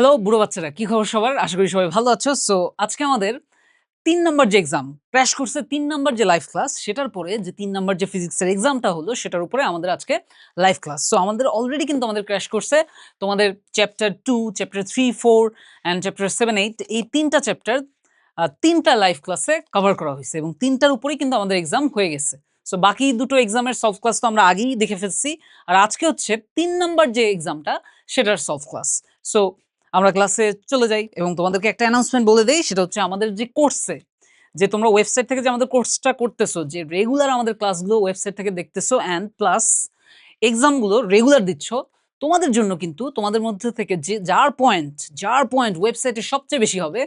Hello বুড়ো বাচ্চারা, কি খবর সবার? আশা করি সবাই ভালো আছো। সো আজকে আমাদের ৩ নাম্বার যে এক্সাম, ক্র্যাশ কোর্সের ৩ নাম্বার যে লাইভ ক্লাস, সেটার পরে যে ৩ নাম্বার যে ফিজিক্সের এক্সামটা হলো, সেটার উপরে আমাদের আজকে লাইভ ক্লাস। সো আমাদের অলরেডি কিন্তু আমাদের ক্র্যাশ কোর্সে তোমাদের চ্যাপ্টার 2, চ্যাপ্টার 3, 4 অ্যান্ড চ্যাপ্টার 7, 8 এই ৩ টা চ্যাপ্টার ৩ টা লাইভ ক্লাসে কভার করা হইছে এবং ৩ টার উপরেই কিন্তু আমাদের এক্সাম হয়ে গেছে। সো বাকি দুটো এক্সামের সলভ ক্লাস তো আমরা আগেই দেখে ফেলছি। আর আজকে হচ্ছে ৩ নাম্বার যে এক্সামটা, সেটার সলভ ক্লাস। সো আমরা ক্লাসে চলে যাই এবং তোমাদেরকে একটা অ্যানাউন্সমেন্ট বলে দেই, সেটা হচ্ছে আমাদের যে কোর্সে যে তোমরা ওয়েবসাইট থেকে যে আমাদের কোর্সটা করতেছো, যে রেগুলার আমাদের ক্লাসগুলো ওয়েবসাইট থেকে দেখতেছো অ্যান্ড প্লাস এক্সামগুলো রেগুলার দিচ্ছ, তোমাদের জন্য কিন্তু তোমাদের মধ্যে থেকে যে যার পয়েন্ট ওয়েবসাইটে সবচেয়ে বেশি হবে,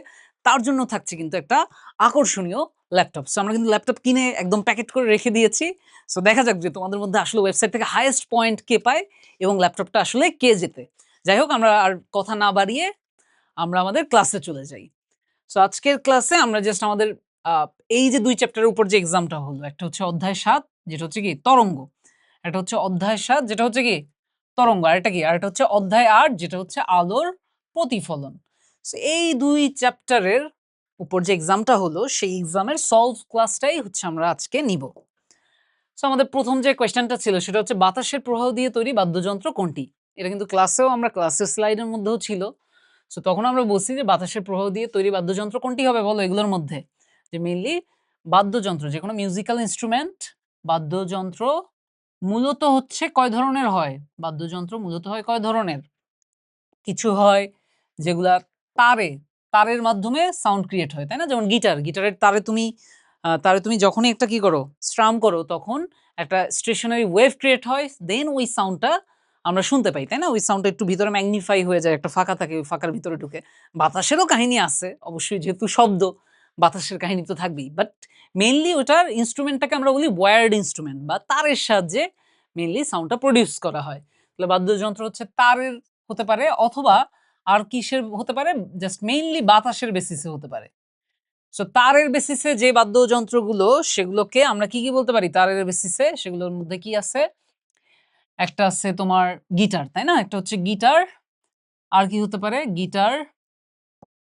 তার জন্য থাকছে কিন্তু একটা আকর্ষণীয় ল্যাপটপ। সো আমরা কিন্তু ল্যাপটপ কিনে একদম প্যাকেট করে রেখে দিয়েছি। সো দেখা যাক যে তোমাদের মধ্যে আসলে ওয়েবসাইট থেকে হাইয়েস্ট পয়েন্ট কে পায় এবং ল্যাপটপটা আসলে কে জেতে। যাই হোক, আমরা আর কথা না বাড়িয়ে আমরা আমাদের ক্লাসে চলে যাই। সো আজকের ক্লাসে আমরা জাস্ট আমাদের আ এই যে ২ চ্যাপ্টারের উপর যে এক্সামটা হলো, একটা হচ্ছে অধ্যায় ৭, যেটা হচ্ছে কি তরঙ্গ। একটা হচ্ছে অধ্যায় ৭, যেটা হচ্ছে কি তরঙ্গ। আরেকটা কি? আরেকটা হচ্ছে অধ্যায় ৮, যেটা হচ্ছে আলোর প্রতিফলন। সো এই ২ চ্যাপ্টারের উপর যে এক্সামটা হলো, সেই এক্সামের সলভ ক্লাসটাই হচ্ছে আমরা আজকে নিব। সো আমাদের ১ম যে কোয়েশ্চেনটা ছিল, সেটা হচ্ছে বাতাসের প্রবাহ দিয়ে তৈরি বাদ্যযন্ত্র কোনটি? এটা কিন্তু ক্লাসের স্লাইডের মধ্যেও ছিল। সো তখন আমরা বলছি যে বাতাসের প্রবাহ দিয়ে তৈরি বাদ্যযন্ত্র কোনটি হবে বলো এগুলোর মধ্যে? যে মেইনলি বাদ্যযন্ত্র, যেকোনো মিউজিক্যাল ইন্সট্রুমেন্ট, বাদ্যযন্ত্র মূলত হচ্ছে কয় ধরনের হয়? বাদ্যযন্ত্র মূলত হয় কয় ধরনের? কিছু হয় যেগুলা তারে, তারের মাধ্যমে সাউন্ড ক্রিয়েট হয়, তাই না? যেমন গিটারের তারে তুমি যখনই একটা কি করো? স্ট্রাম করো, তখন একটা স্টেশনারি ওয়েভ ক্রিয়েট হয়। দেন ওই সাউন্ডটা আমরা শুনতে পাই, তাই না? ওই সাউন্ডটা একটু ভিতরে ম্যাগনিফাই হয়ে যায়, একটা ফাঁকা থাকে, ওই ফাঁকার ভিতরে ঢুকে। বাতাসেরও কাহিনী আছে অবশ্যই, যেহেতু শব্দ, বাতাসের কাহিনী তো থাকবেই। বাট মেইনলি ওটার ইন্সট্রুমেন্টটাকে আমরা বলি ওয়্যার্ড ইন্সট্রুমেন্ট, বা তারের সাহায্যে মেইনলি সাউন্ডটা প্রডিউস করা হয়। তাহলে বাদ্যযন্ত্র হচ্ছে তারের হতে পারে, অথবা আর কিসের হতে পারে? জাস্ট মেইনলি বাতাসের বেসিসে হতে পারে। সো তারের বেসিসে যে বাদ্যযন্ত্রগুলো, সেগুলোকে আমরা কি বলতে পারি তারের বেসিসে? সেগুলোর মধ্যে কি আছে? একটা আছে তোমার গিটার, তাই না? একটা হচ্ছে গিটার। আর কি হতে পারে? গিটার,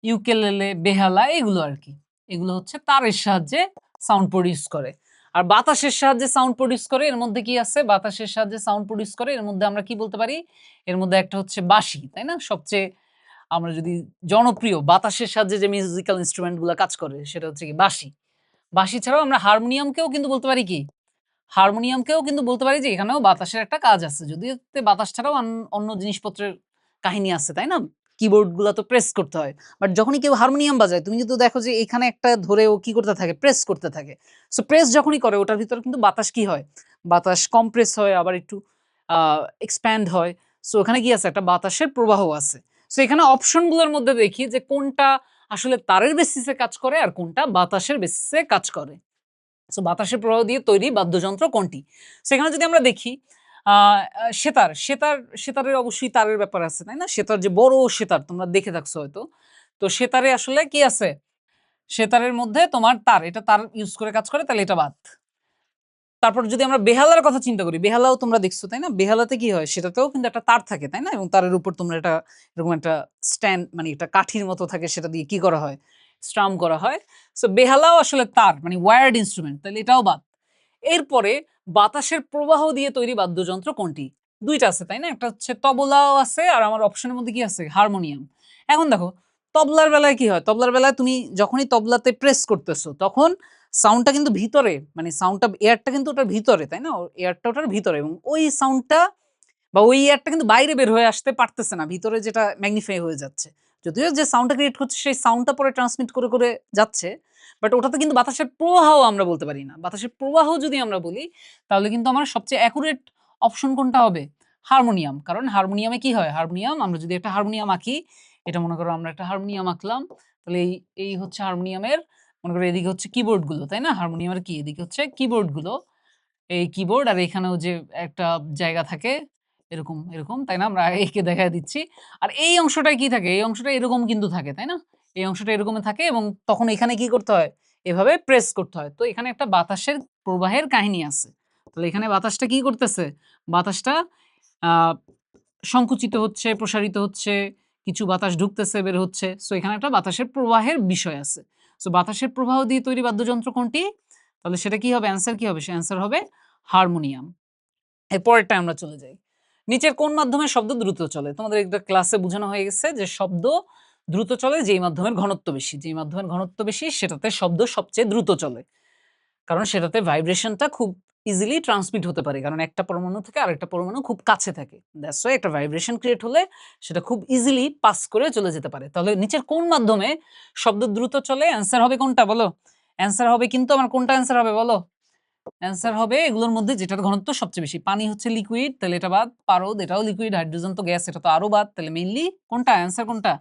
ইউকেলেলে, বেহালা, এগুলো আরকি। এগুলো হচ্ছে তারের সাহায্যে সাউন্ড প্রডিউস করে। আর বাতাসের সাহায্যে সাউন্ড প্রডিউস করে, এর মধ্যে কি আছে? বাতাসের সাহায্যে সাউন্ড প্রডিউস করে, এর মধ্যে আমরা কি বলতে পারি? এর মধ্যে একটা হচ্ছে বাঁশি, তাই না? সবচেয়ে আমরা যদি জনপ্রিয় বাতাসের সাহায্যে যে মিউজিক্যাল ইন্সট্রুমেন্ট গুলা কাজ করে, সেটা হচ্ছে কি বাঁশি। বাঁশি ছাড়াও আমরা হারমোনিয়ামকেও কিন্তু বলতে পারি কি? হারমোনিয়ামকেও কিন্তু বলতে পারি যে এখানেও বাতাসের একটা কাজ আছে। যদিও এতে বাতাস ছাড়াও অন্য জিনিসপত্রের কাহিনী আছে, তাই না? কিবোর্ড গুলা তো প্রেস করতে হয়। বাট যখনই কেউ হারমোনিয়াম বাজায়, তুমি কিন্তু দেখো যে এখানে একটা ধরে ও কি করতে থাকে? প্রেস করতে থাকে। সো প্রেস যখনই করে, ওটার ভিতরে কিন্তু বাতাস কি হয়? বাতাস কম্প্রেস হয়, আবার একটু আ এক্সপ্যান্ড হয়। সো ওখানে কি আছে? একটা বাতাসের প্রবাহ আছে। সো এখানে অপশন গুলোর মধ্যে দেখি যে কোনটা আসলে তারের বেসিসে কাজ করে আর কোনটা বাতাসের বেসিসে কাজ করে। সো বাতাসের প্রবাহ দিয়ে তৈরি বাদ্যযন্ত্র কোনটি? সেখানে যদি আমরা দেখি আ আ সেতারের অবশ্যই তারের ব্যাপার আছে, তাই না? সেতার, যে বড় সেতার তোমরা দেখে থাকছো হয়তো। তো সেতারে আসলে কি আছে? সেতারের মধ্যে তোমার তার, এটা তার ইউজ করে কাজ করে, তাহলে এটা বাদ। তারপর যদি আমরা বেহালার কথা চিন্তা করি, বেহালাও তোমরা দেখছো, তাই না? বেহালাতে কি হয়? সেটাতেও কিন্তু একটা তার থাকে, তাই না? এবং তারের উপর তোমরা এটা এরকম একটা স্ট্যান্ড, মানে একটা কাঠির মতো থাকে, সেটা দিয়ে কি করা হয়? স্ট্রাম করা হয়। সো বেহালাও আসলে তার, মানে ওয়্যার্ড ইন্সট্রুমেন্ট, তাহলে এটাও বাদ। এরপরে বাতাসের প্রবাহ দিয়ে তৈরি বাদ্যযন্ত্র কোনটি? ২ টা আছে, তাই না? একটা হচ্ছে তবলাও আছে, আর আমার অপশনের মধ্যে কি আছে? হারমোনিয়াম। এখন দেখো, তবলার বেলায় কি হয়? তবলার বেলায় তুমি যখনই তবলাতে প্রেস করতেছো, তখন সাউন্ডটা কিন্তু ভিতরে, মানে সাউন্ডটা, এয়ারটা কিন্তু ওটার ভিতরে, তাই না? এয়ারটা ওটার ভিতরে, এবং ওই সাউন্ডটা বা ওই এয়ারটা কিন্তু বাইরে বের হয়ে আসতে পারতেছে না। ভিতরে যেটা ম্যাগনিফাই হয়ে যাচ্ছে। যদিও যে সাউন্ডটা ক্রিয়েট করছে, সেই সাউন্ডটা পরে ট্রান্সমিট করে যাচ্ছে। বাট ওটাতে কিন্তু বাতাসের প্রবাহও আমরা বলতে পারি না। বাতাসের প্রবাহ যদি আমরা বলি, তাহলে কিন্তু আমার সবচেয়ে অ্যাকুরেট অপশন কোনটা হবে? হারমোনিয়াম। কারণ হারমোনিয়ামে কি হয়? হারমোনিয়াম, আমরা যদি একটা হারমোনিয়াম আঁকি, এটা মনে করো আমরা একটা হারমোনিয়াম আঁকলাম। তাহলে এই হচ্ছে হারমোনিয়ামের, মনে করো এদিকে হচ্ছে কিবোর্ড গুলো, তাই না? হারমোনিয়ামের কি? এদিকে হচ্ছে কিবোর্ড গুলো। এই কিবোর্ড, আর এখানেও যে একটা জায়গা থাকে এরকম, তাই না? আমরা এঁকে দেখায় দিচ্ছি। আর এই অংশটায় কি থাকে? এই অংশটা এরকম কিন্তু থাকে, তাই না? এই অংশটা এরকমই থাকে, এবং তখন এখানে কি করতে হয়? এভাবে প্রেস করতে হয়। তো এখানে একটা বাতাসের প্রবাহের কাহিনী আছে। তাহলে এখানে বাতাসটা কি করতেছে? বাতাসটা আ সংকুচিত হচ্ছে, প্রসারিত হচ্ছে, কিছু বাতাস ঢুকতেছে বের হচ্ছে, সো এখানে একটা বাতাসের প্রবাহের বিষয় আছে। সো বাতাসের প্রবাহ দিয়ে তৈরি বাদ্যযন্ত্র কোনটি? তাহলে সেটা কি হবে, অ্যান্সার কি হবে? সে অ্যান্সার হবে হারমোনিয়াম। এর পরেরটায় আমরা চলে যাই। নিচের কোন মাধ্যমে শব্দ দ্রুত চলে? তোমাদের একটা ক্লাসে বোঝানো হয়ে গেছে যে শব্দ দ্রুত চলে যেই মাধ্যমের ঘনত্ব বেশি। যেই মাধ্যমের ঘনত্ব বেশি সেটাতে শব্দ সবচেয়ে দ্রুত চলে। কারণ সেটাতে ভাইব্রেশনটা খুব ইজিলি ট্রান্সমিট হতে পারে। কারণ একটা পরমাণু থেকে আরেকটা পরমাণু খুব কাছে থাকে। দ্যাটস ওয়াই একটা ভাইব্রেশন ক্রিয়েট হলে সেটা খুব ইজিলি পাস করে চলে যেতে পারে। তাহলে নিচের কোন মাধ্যমে শব্দ দ্রুত চলে? অ্যান্সার হবে কোনটা বলো? অ্যান্সার হবে কিন্তু আমার কোনটা অ্যান্সার হবে বলো? অ্যান্সার হবে এগুলোর মধ্যে যেটার ঘনত্ব সবচেয়ে বেশি। পানি হচ্ছে লিকুইড, তাহলে এটা বাদ। পারদ এটাও লিকুইড, হাইড্রোজেন তো গ্যাস, এটা তো আরো বাদ। তাহলে মেইনলি কোনটা অ্যান্সার কোনটা?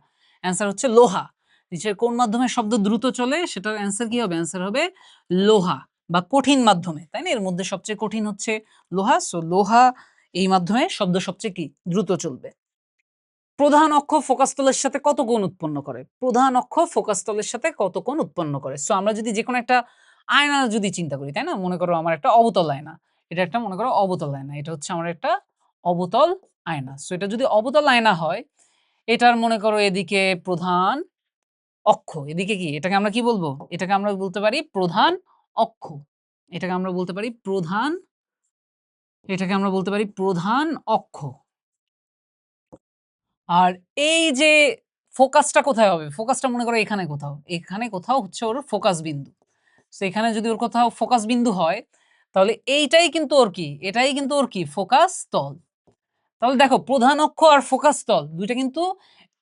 অ্যান্সার হচ্ছে লোহা। নিচের কোন মাধ্যমে শব্দ দ্রুত চলে সেটার অ্যান্সার কি হবে? অ্যান্সার হবে লোহা বা কঠিন মাধ্যমে, তাই না? এর মধ্যে সবচেয়ে কঠিন হচ্ছে লোহা। সো লোহা এই মাধ্যমে শব্দ সবচেয়ে কি দ্রুত চলবে। প্রধান অক্ষ ফোকাসতলের সাথে কত কোণ উৎপন্ন করে? প্রধান অক্ষ ফোকাসতলের সাথে কত কোণ উৎপন্ন করে? সো আমরা যদি যেকোনো একটা আয়না যদি চিন্তা করি, তাই না? মনে করো আমার একটা অবতল আয়না। এটা একটা মনে করো অবতল আয়না। এটা হচ্ছে আমার একটা অবতল আয়না। সো এটা যদি অবতল আয়না হয়, এটার মনে করো এদিকে প্রধান অক্ষ, এদিকে কি? এটাকে আমরা কি বলবো? এটাকে আমরা বলতে পারি প্রধান অক্ষ। এটাকে আমরা বলতে পারি প্রধান, এটাকে আমরা বলতে পারি প্রধান অক্ষ। আর এই যে ফোকাসটা কোথায় হবে? ফোকাসটা মনে করো এখানে কোথাও। এখানে কোথাও হচ্ছে ওর ফোকাস বিন্দু। সো এখানে যদি ওর কোথাও ফোকাস বিন্দু হয়, তাহলে এইটাই কিন্তু ওর কি? এটাই কিন্তু ওর কি? ফোকাস তল। তাহলে দেখো প্রধান অক্ষ আর ফোকাস তল ২ টা কিন্তু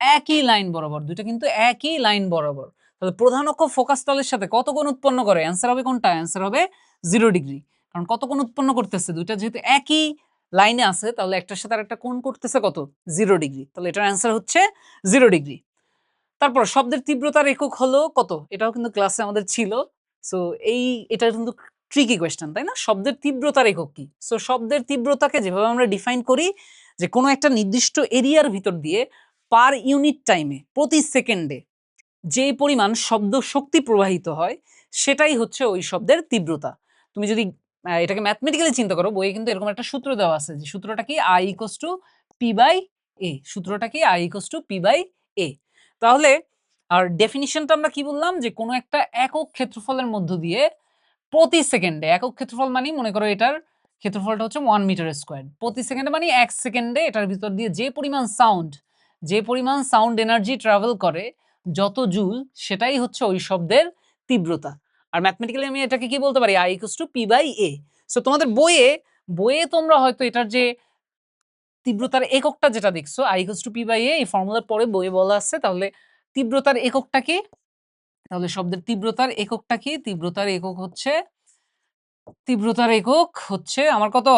একই লাইন বরাবর। ২ টা কিন্তু একই লাইন বরাবর। তাহলে প্রধান অক্ষ ফোকাস তলের সাথে কত কোণ উৎপন্ন করে? অ্যান্সার হবে কোনটা? অ্যান্সার হবে 0 ডিগ্রি। কারণ কত কোণ উৎপন্ন করতেছে? ২ টা যেহেতু একই লাইনে আছে তাহলে একটার সাথে আরেকটা কোণ করতেছে কত? 0 ডিগ্রি। তাহলে এটার অ্যান্সার হচ্ছে 0 ডিগ্রি। তারপর শব্দের তীব্রতার একক হলো কত? এটাও কিন্তু ক্লাসে আমাদের ছিল। সো এটা কিন্তু ট্রিকি কোয়েশ্চেন, তাই না? শব্দের তীব্রতার একক কি? সো শব্দের তীব্রতাকে যেভাবে আমরা ডিফাইন করি যে কোনো একটা নির্দিষ্ট এরিয়ার ভিতর দিয়ে পার ইউনিট টাইমে প্রতি সেকেন্ডে যে পরিমাণ শব্দ শক্তি প্রবাহিত হয় সেটাই হচ্ছে ওই শব্দের তীব্রতা। তুমি যদি এটাকে ম্যাথমেটিক্যালি চিন্তা করো, বইয়ে কিন্তু এরকম একটা সূত্র দেওয়া আছে যে সূত্রটা কি? I equals to P by A। সূত্রটা কি? I equals to P by A। তাহলে আর ডেফিনিশনটা আমরা কি বললাম? যে কোনো একটা একক ক্ষেত্রফলের মধ্য দিয়ে প্রতি সেকেন্ডে, একক ক্ষেত্রফল মানে মনে করো এটার ক্ষেত্রফলটা হচ্ছে 1 মিটার স্কয়ার। প্রতি সেকেন্ডে মানে 1 সেকেন্ডে এটার ভিতর দিয়ে যে পরিমাণ সাউন্ড এনার্জি ট্রাভেল করে যত জুল, সেটাই হচ্ছে ওই শব্দের তীব্রতা। আর ম্যাথমেটিক্যালি আমি এটাকে কি বলতে পারি? I equals to P by A। So তোমাদের বইয়ে তোমরা হয়তো এটার যে তীব্রতার এককটা যেটা দেখছো I equals to P by A, এই ফর্মুলার পরে বইয়ে বলা আছে। তাহলে তীব্রতার এককটা কি? তাহলে শব্দের তীব্রতার এককটা কি? তীব্রতার একক হচ্ছে আমার কত?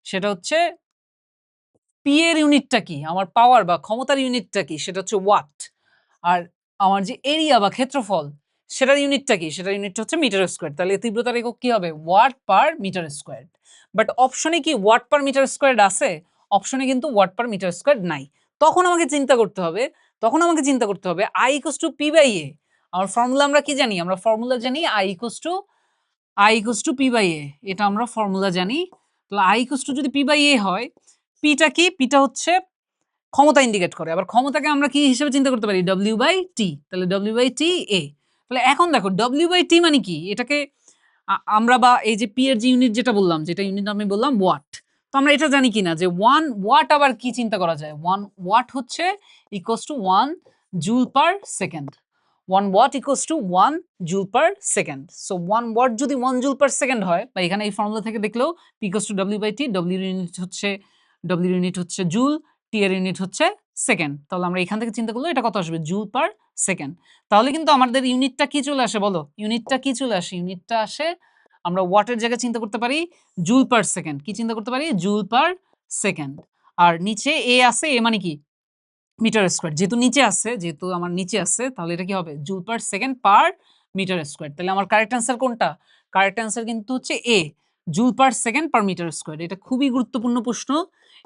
সেটা হচ্ছে পি এর ইউনিটটা কি? আমার পাওয়ার বা ক্ষমতার ইউনিটটা কি? সেটা হচ্ছে ওয়াট। আর আমার যে এরিয়া বা ক্ষেত্রফল সেটার ইউনিটটা কি? সেটার ইউনিটটা হচ্ছে মিটার স্কয়ার। তাহলে তীব্রতার একক কি হবে? Watt per metre square. But অপশনে কি ওয়াট পার মিটার স্কয়ার আছে? অপশনে কিন্তু ওয়াট পার মিটার স্কয়ার নাই। তখন আমাকে চিন্তা করতে হবে I equals to P by A। আমার ফর্মুলা আমরা কি জানি? আমরা ফর্মুলা জানি I equals to P by A। এটা আমরা ফর্মুলা জানি। তাহলে I ইকুয়ালস টু যদি P বাই A হয়, P টা কি? P টা হচ্ছে ক্ষমতা ইন্ডিকেট করে। আবার ক্ষমতাকে আমরা কি হিসেবে চিন্তা করতে পারি? W by T। তাহলে W বাই T A। তাহলে এখন দেখো W বাই T মানে কি? এটাকে আমরা বা এই যে P এর যে ইউনিট যেটা বললাম, যেটা ইউনিট আমি বললাম ওয়াট। তো আমরা এটা জানি কিনা যে 1 ওয়াট আবার কি চিন্তা করা যায়? 1 ওয়াট হচ্ছে equals to 1 joule per second. 1 watt equals to 1 joule per second. So 1 watt যদি 1 জুল পার সেকেন্ড হয়, বা এখানে এই ফর্মুলা থেকে দেখলেও P equals to W by T, W এর ইউনিট হচ্ছে জুল, T এর ইউনিট হচ্ছে সেকেন্ড। তাহলে আমরা এখান থেকে চিন্তা করলে এটা কত আসবে? Joule per second. তাহলে কিন্তু আমাদের ইউনিটটা কি চলে আসে বলো? ইউনিটটা আসে আমরা ওয়াটের জায়গায় চিন্তা করতে পারি জুল পার সেকেন্ড। কি চিন্তা করতে পারি? Joule per second. আর নিচে এ আছে, এ মানে কি? Metre square. যেহেতু আমার নিচে আছে তাহলে এটা কি হবে? Joule per second per metre square. তাহলে আমার কারেক্ট অ্যান্সার কোনটা? কারেক্ট অ্যান্সার কিন্তু হচ্ছে A, joule per second per metre square. এটা খুবই গুরুত্বপূর্ণ প্রশ্ন।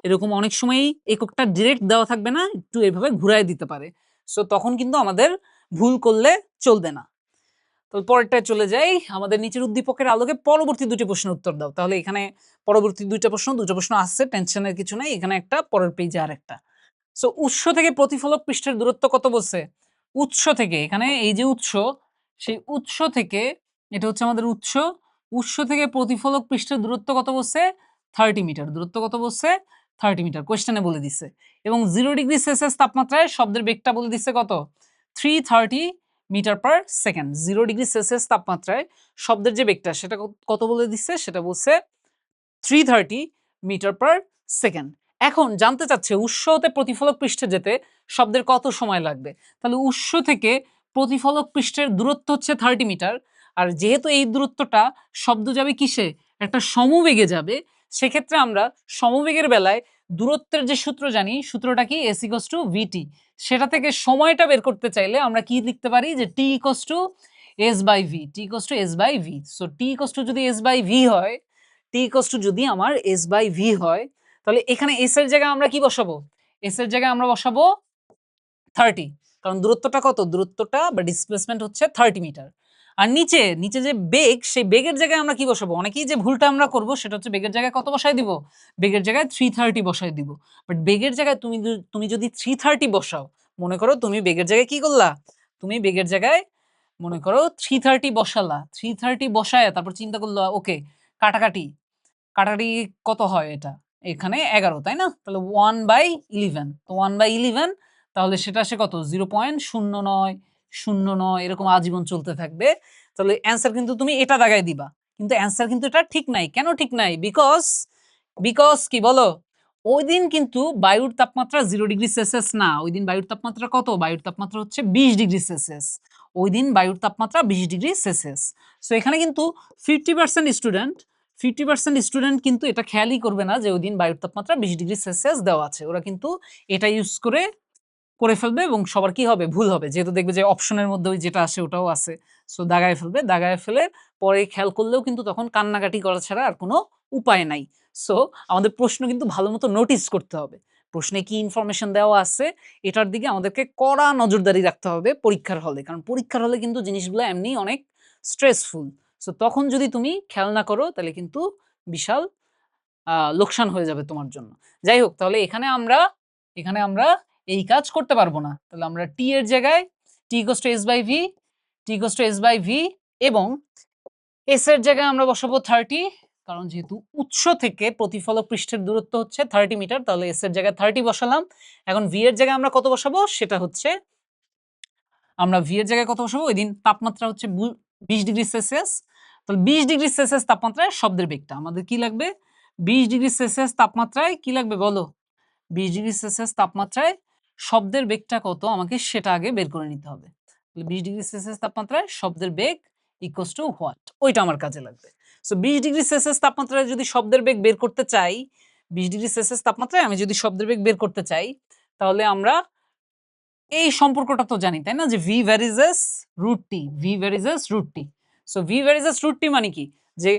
এরকম অনেক সময়ই এককটা ডিরেক্ট দেওয়া থাকবে না, একটু এভাবে ঘুরায় দিতে পারে। সো তখন কিন্তু আমাদের ভুল করলে চলবে না। তো পরেরটায় চলে যাই। আমাদের নিচের উদ্দীপকের আলোকে পরবর্তী ২টি প্রশ্নের উত্তর দাও। তাহলে এখানে পরবর্তী ২টা প্রশ্ন আসছে, টেনশনের কিছু নাই। এখানে একটা, পরের পেজে আরেকটা। সো উৎস থেকে প্রতিফলক পৃষ্ঠের দূরত্ব কত বলছে? উৎস থেকে, এখানে এই যে উৎস, সেই উৎস থেকে, এটা হচ্ছে আমাদের উৎস, উৎস থেকে প্রতিফলক পৃষ্ঠের দূরত্ব কত বলছে? 30 মিটার। দূরত্ব কত বলছে? 30 মিটার কোয়েশ্চেনে বলে দিছে। এবং 0 ডিগ্রি সেলসিয়াস তাপমাত্রায় শব্দের বেগটা বলে দিছে কত? 330 metre per second. 0 degree Celsius তাপমাত্রায় শব্দের যে বেগটা সেটা কত বলে দিচ্ছে? সেটা বলছে 330 মিটার পার সেকেন্ড। এখন জানতে চাচ্ছে উৎস হতে প্রতিফলক পৃষ্ঠে যেতে শব্দের কত সময় লাগবে। তাহলে উৎস থেকে প্রতিফলক পৃষ্ঠের দূরত্ব হচ্ছে 30 মিটার, আর যেহেতু এই দূরত্বটা শব্দ যাবে কিসে? একটা সমবেগে যাবে, সেক্ষেত্রে আমরা সমবেগের বেলায় দূরত্বের যে সূত্র জানি, সূত্রটা কি? s equals to vt। সেটা থেকে সময়টা বের করতে চাইলে আমরা কি লিখতে পারি? যে t equals to s by v, t equals to s by v। So t equals to যদি s বাই v হয়, t ইকুয়ালস টু যদি আমার s বাই v হয়, তাহলে এখানে s এর জায়গায় আমরা কি বসাবো? s এর জায়গায় আমরা বসাবো 30, কারণ দূরত্বটা কত? দূরত্বটা বা ডিসপ্লেসমেন্ট হচ্ছে 30 মিটার। আর নিচে নিচে যে বেগ, সেই বেগের জায়গায় আমরা কি বসাবো? অনেকেই যে ভুলটা আমরা করব সেটা হচ্ছে বেগের জায়গায় কত বসাই দিব? বেগের জায়গায় 330 বসাই দিব। বাট বেগের জায়গায় তুমি যদি 330 বসাও, মনে করো তুমি বেগের জায়গায় কি করলা? তুমি বেগের জায়গায় মনে করো 330 বসালা, 330 বসায় তারপর চিন্তা করলো ওকে কাটাকাটি, কাটাকাটি কত হয় এটা? এখানে 11, তাই না? তাহলে 1/11, তো 1/11 তাহলে সেটা আসে কত? 0.0909 এরকম আজীবন চলতে থাকবে। তাহলে অ্যান্সার কিন্তু তুমি এটা দাগায় দিবা, কিন্তু অ্যান্সার কিন্তু এটা ঠিক নাই। কেন ঠিক নাই? বিকজ কি বলো? ওই দিন কিন্তু বায়ুর তাপমাত্রা 0 ডিগ্রি সেলসিয়াস না, ওই দিন বায়ুর তাপমাত্রা কত? বায়ুর তাপমাত্রা হচ্ছে 20 ডিগ্রি সেলসিয়াস। ওই দিন বায়ুর তাপমাত্রা 20 ডিগ্রি সেলসিয়াস। সো এখানে কিন্তু 50% স্টুডেন্ট 50% স্টুডেন্ট কিন্তু এটা খেয়ালই করবে না যে ওই দিন বায়ুর তাপমাত্রা 20 ডিগ্রি সেলসিয়াস দেওয়া আছে। ওরা কিন্তু এটা ইউজ করে ফেলবে এবং সবার কি হবে? ভুল হবে। যেহেতু দেখবে যে অপশনের মধ্যে ওই যেটা আসে ওটাও আছে। সো দাগায় ফেলবে। দাগায় ফেলে পরে খেয়াল করলেও কিন্তু তখন কান্নাকাটি করা ছাড়া আর কোনো উপায় নাই। সো আমাদের প্রশ্ন কিন্তু ভালোমতো নোটিস করতে হবে। প্রশ্নে কি ইনফরমেশন দেওয়া আছে এটার দিকে আমাদেরকে কড়া নজরদারি রাখতে হবে পরীক্ষার হলে। কারণ পরীক্ষার হলে কিন্তু জিনিসগুলো এমনিই অনেক স্ট্রেসফুল। সো তখন যদি তুমি খেয়াল না করো তাহলে কিন্তু বিশাল লোকসান হয়ে যাবে তোমার জন্য। যাই হোক, তাহলে এখানে আমরা এই কাজ করতে পারবো না। তাহলে আমরা t এর জায়গায় t equals to s by v, t equals to s by v এবং s এর জায়গায় আমরা বসাবো 30, কারণ যেহেতু উৎস থেকে প্রতিফলক পৃষ্ঠের দূরত্ব হচ্ছে 30 মিটার, তাহলে s এর জায়গায় 30 বসালাম। এখন v এর জায়গায় আমরা কত বসাবো? সেটা হচ্ছে আমরা v এর জায়গায় কত বসাবো? ওই দিন তাপমাত্রা হচ্ছে 20 ডিগ্রি সেলসিয়াস। তাহলে 20 ডিগ্রি সেলসিয়াস তাপমাত্রায় শব্দের বেগটা আমাদের কি লাগবে? 20 ডিগ্রি সেলসিয়াস তাপমাত্রায় কি লাগবে বলো? 20 ডিগ্রি সেলসিয়াস তাপমাত্রায় শব্দের বেগটা কত আমাকে সেটা আগে বের করে নিতে হবে। তাহলে 20 ডিগ্রি সেলসিয়াস তাপমাত্রায় শব্দের বেগ ইকুয়ালস টু হোয়াট? ওইটা আমার কাজে লাগবে। সো 20 ডিগ্রি সেলসিয়াস তাপমাত্রায় যদি শব্দের বেগ বের করতে চাই, 20 ডিগ্রি সেলসিয়াস তাপমাত্রায় আমি যদি শব্দের বেগ বের করতে চাই, তাহলে আমরা এই সম্পর্কটা তো জানি, তাই না? যে v varies as √t, v varies as √t। So v varies as √t মানে কি? যে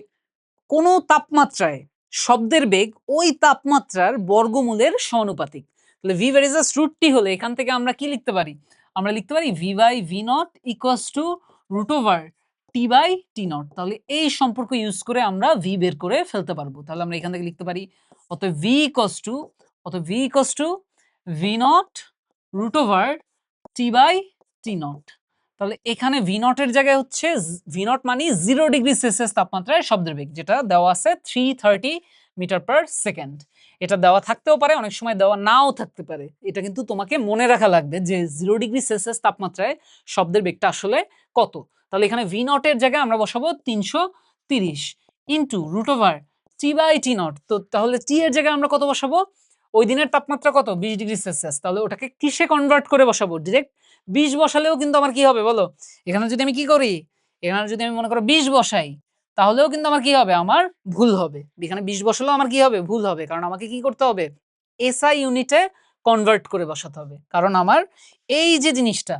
কোনো তাপমাত্রায় শব্দের বেগ ওই তাপমাত্রার বর্গমূলের সমানুপাতিক। তাহলে v ভ্যারিজেস √t হলে এখান থেকে আমরা কি লিখতে পারি? আমরা লিখতে পারি v by v not equals to √t by t not. তাহলে এই সম্পর্ক ইউজ করে আমরা v বের করে ফেলতে পারবো। তাহলে আমরা এখান থেকে লিখতে পারি অতএব v equals to v not √t by t not. তাহলে এখানে v নট এর জায়গায় হচ্ছে v নট মানে 0 ডিগ্রি সেলসিয়াস তাপমাত্রায় শব্দের বেগ, যেটা দেওয়া আছে 330 মিটার পার সেকেন্ড। এটা দেওয়া থাকতেও পারে, অনেক সময় দেওয়া নাও থাকতে পারে। এটা কিন্তু তোমাকে মনে রাখা লাগবে যে 0 ডিগ্রি সেলসিয়াস তাপমাত্রায় শব্দের বেগটা আসলে কত। তাহলে এখানে v নট এর জায়গায় আমরা বসাবো 330 into √t by t not. তো তাহলে t এর জায়গায় আমরা কত বসাবো? ওই দিনের তাপমাত্রা কত? 20 ডিগ্রি সেলসিয়াস। তাহলে ওটাকে কিসে কনভার্ট করে বসাবো? ডিরেক্ট 20 বসালেও কিন্তু আমার কি হবে বলো? এখানে যদি আমি কি করি? এখানে যদি আমি মনে করো 20 বসাই, তাহলেও কিন্তু আমার কি হবে? আমার ভুল হবে। এখানে 20 বসালেও আমার কি হবে? ভুল হবে। কারণ আমাকে কি করতে হবে? এসআই ইউনিটে কনভার্ট করে বসাতে হবে। কারণ আমার এই যে জিনিসটা,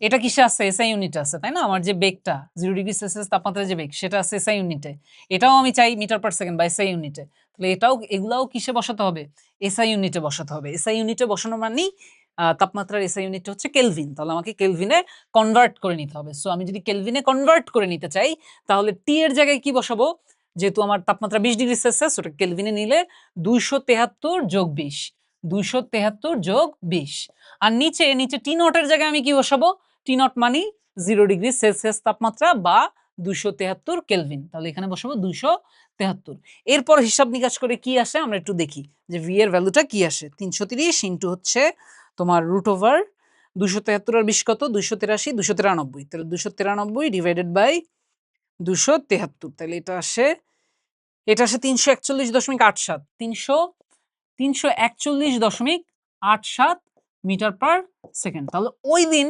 এটা কিসে আছে? এসআই ইউনিটে আছে, তাই না? আমার যে বেগটা 0 ডিগ্রি সেলসিয়াস তাপমাত্রায় যে বেগ সেটা আছে এসআই ইউনিটে। এটাও আমি চাই মিটার পার সেকেন্ড বা এসআই ইউনিটে। তাহলে এগুলাও কিসে বসাতে হবে? এসআই ইউনিটে বসাতে হবে। এসআই ইউনিটে বসানো মানেই তাপমাত্রার এসআই ইউনিট হচ্ছে কেলভিন। তাহলে আমাকে কেলভিনে কনভার্ট করে নিতে হবে। সো আমি যদি কেলভিনে কনভার্ট করে নিতে চাই, তাহলে টি এর জায়গায় কি বসাবো? যেহেতু আমার তাপমাত্রা 20 ডিগ্রি সেলসিয়াস, ওটা কেলভিনে নিলে 273 যোগ 20, 273 যোগ 20। আর নিচে টি নটের জায়গায় আমি কি বসাবো? টি নট মানে 0 ডিগ্রি সেলসিয়াস তাপমাত্রা বা 273 কেলভিন। তাহলে এখানে বসাবো 273। এরপর হিসাব নিকাশ করে কি আসে আমরা একটু দেখি যে ভি এর ভ্যালুটা কি আসে। 330 ইনটু হচ্ছে তোমার রুট ওভার 273 আর 20 কত? 283, 293। তাহলে 293 ডিভাইডেড বাই 273। তাহলে এটা আসে 341.87। 341.87 মিটার পার সেকেন্ড। তাহলে ওই দিন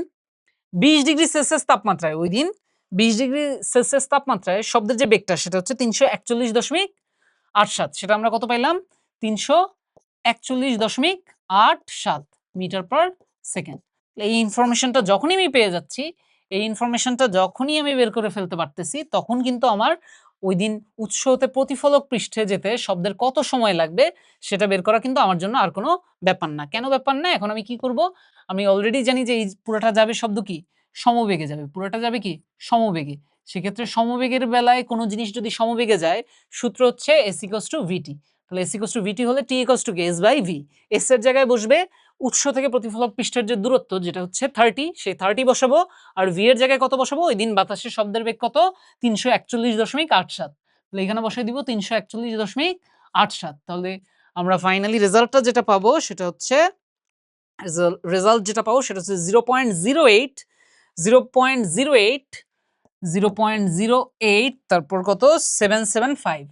20 ডিগ্রি সেলসিয়াস তাপমাত্রায় ওই দিন 20 ডিগ্রি সেলসিয়াস তাপমাত্রায় শব্দের যে বেগটা সেটা হচ্ছে 341.87। সেটা আমরা কত পাইলাম? 341.87 মিটার পার সেকেন্ড। এই ইনফরমেশনটা যখনই আমি পেয়ে যাচ্ছি, এই ইনফরমেশনটা যখনই আমি বের করে ফেলতে পারতেছি, তখন কিন্তু আমার ওই দিন উৎস হতে প্রতিফলক পৃষ্ঠে যেতে শব্দের কত সময় লাগবে সেটা বের করা কিন্তু আমার জন্য আর কোনো ব্যাপার না। কেন ব্যাপার না? এখন আমি কি করব? আমি অলরেডি জানি যে এই পুরোটা যাবে শব্দ কি? সমবেগে যাবে। পুরোটা যাবে কি? সমবেগে। সেক্ষেত্রে সমবেগের বেলায় কোনো জিনিস যদি সমবেগে যায়, সূত্র হচ্ছে s = vt। তাহলে s = vt হলে t = কি? s/v। s এর জায়গায় বসবে উৎস থেকে প্রতিফলক পৃষ্ঠের যে দূরত্ব যেটা হচ্ছে 30, সেই 30 বসাবো। আর v এর জায়গায় কত বসাবো? ওই দিন বাতাসের শব্দের বেগ কত? 341.87। তাহলে এখানে বসাই দিব 341.87। তাহলে আমরা ফাইনালি রেজাল্টটা যেটা পাবো সেটা হচ্ছে রেজাল্ট যেটা পাবো সেটা হচ্ছে 0.08 0.08 0.08 তারপর কত? 775।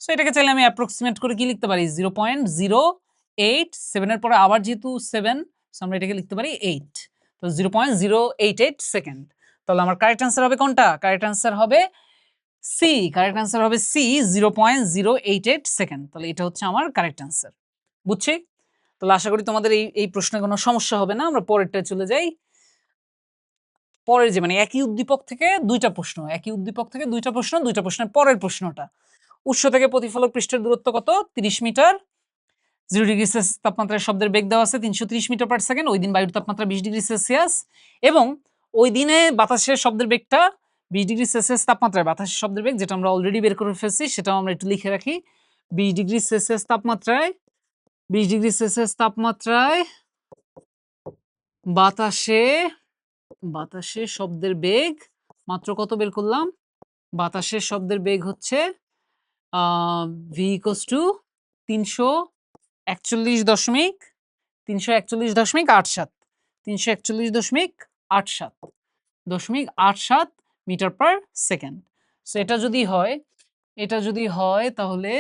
সো এটাকে চাইলে আমি অ্যাপ্রক্সিমেট করে কি লিখতে পারি? 0.087 এর পরে আবার যেহেতু 7, সো আমরা এটাকে লিখতে পারি 8। তো 0.088 সেকেন্ড। তাহলে আমার কারেক্ট অ্যান্সার হবে কোনটা? কারেক্ট অ্যান্সার হবে সি। কারেক্ট অ্যান্সার হবে সি, 0.088 সেকেন্ড। তাহলে এটা হচ্ছে আমার কারেক্ট অ্যান্সার। বুঝছি? তাহলে আশা করি তোমাদের এই প্রশ্নে কোনো সমস্যা হবে না। আমরা পরেরটায় চলে যাই। পরের যে মানে একই উদ্দীপক থেকে দুইটা প্রশ্ন, একই উদ্দীপক থেকে দুইটা প্রশ্ন, দুইটা প্রশ্নের পরের প্রশ্নটা। উৎস থেকে প্রতিফলক পৃষ্ঠের দূরত্ব কত? 30 মিটার। 0 ডিগ্রি সেলসিয়াস তাপমাত্রায় শব্দের বেগ দেওয়া আছে 330 মিটার পার সেকেন্ড। ওই দিন বায়ুর তাপমাত্রা 20 ডিগ্রি সেলসিয়াস এবং ওই দিনে বাতাসের শব্দের বেগটা 20 ডিগ্রি সেলসিয়াস তাপমাত্রায় বাতাসের শব্দের বেগ যেটা আমরা অলরেডি বের করে ফেলছি সেটাও আমরা একটু লিখে রাখি। 20 ডিগ্রি সেলসিয়াস তাপমাত্রায় 20 ডিগ্রি সেলসিয়াস তাপমাত্রায় বাতাসে শব্দের বেগ মাত্র কত বের করলাম? বাতাসের শব্দের বেগ হচ্ছে v = 341.87 341.87 metre per second. So এটা যদি হয় তাহলে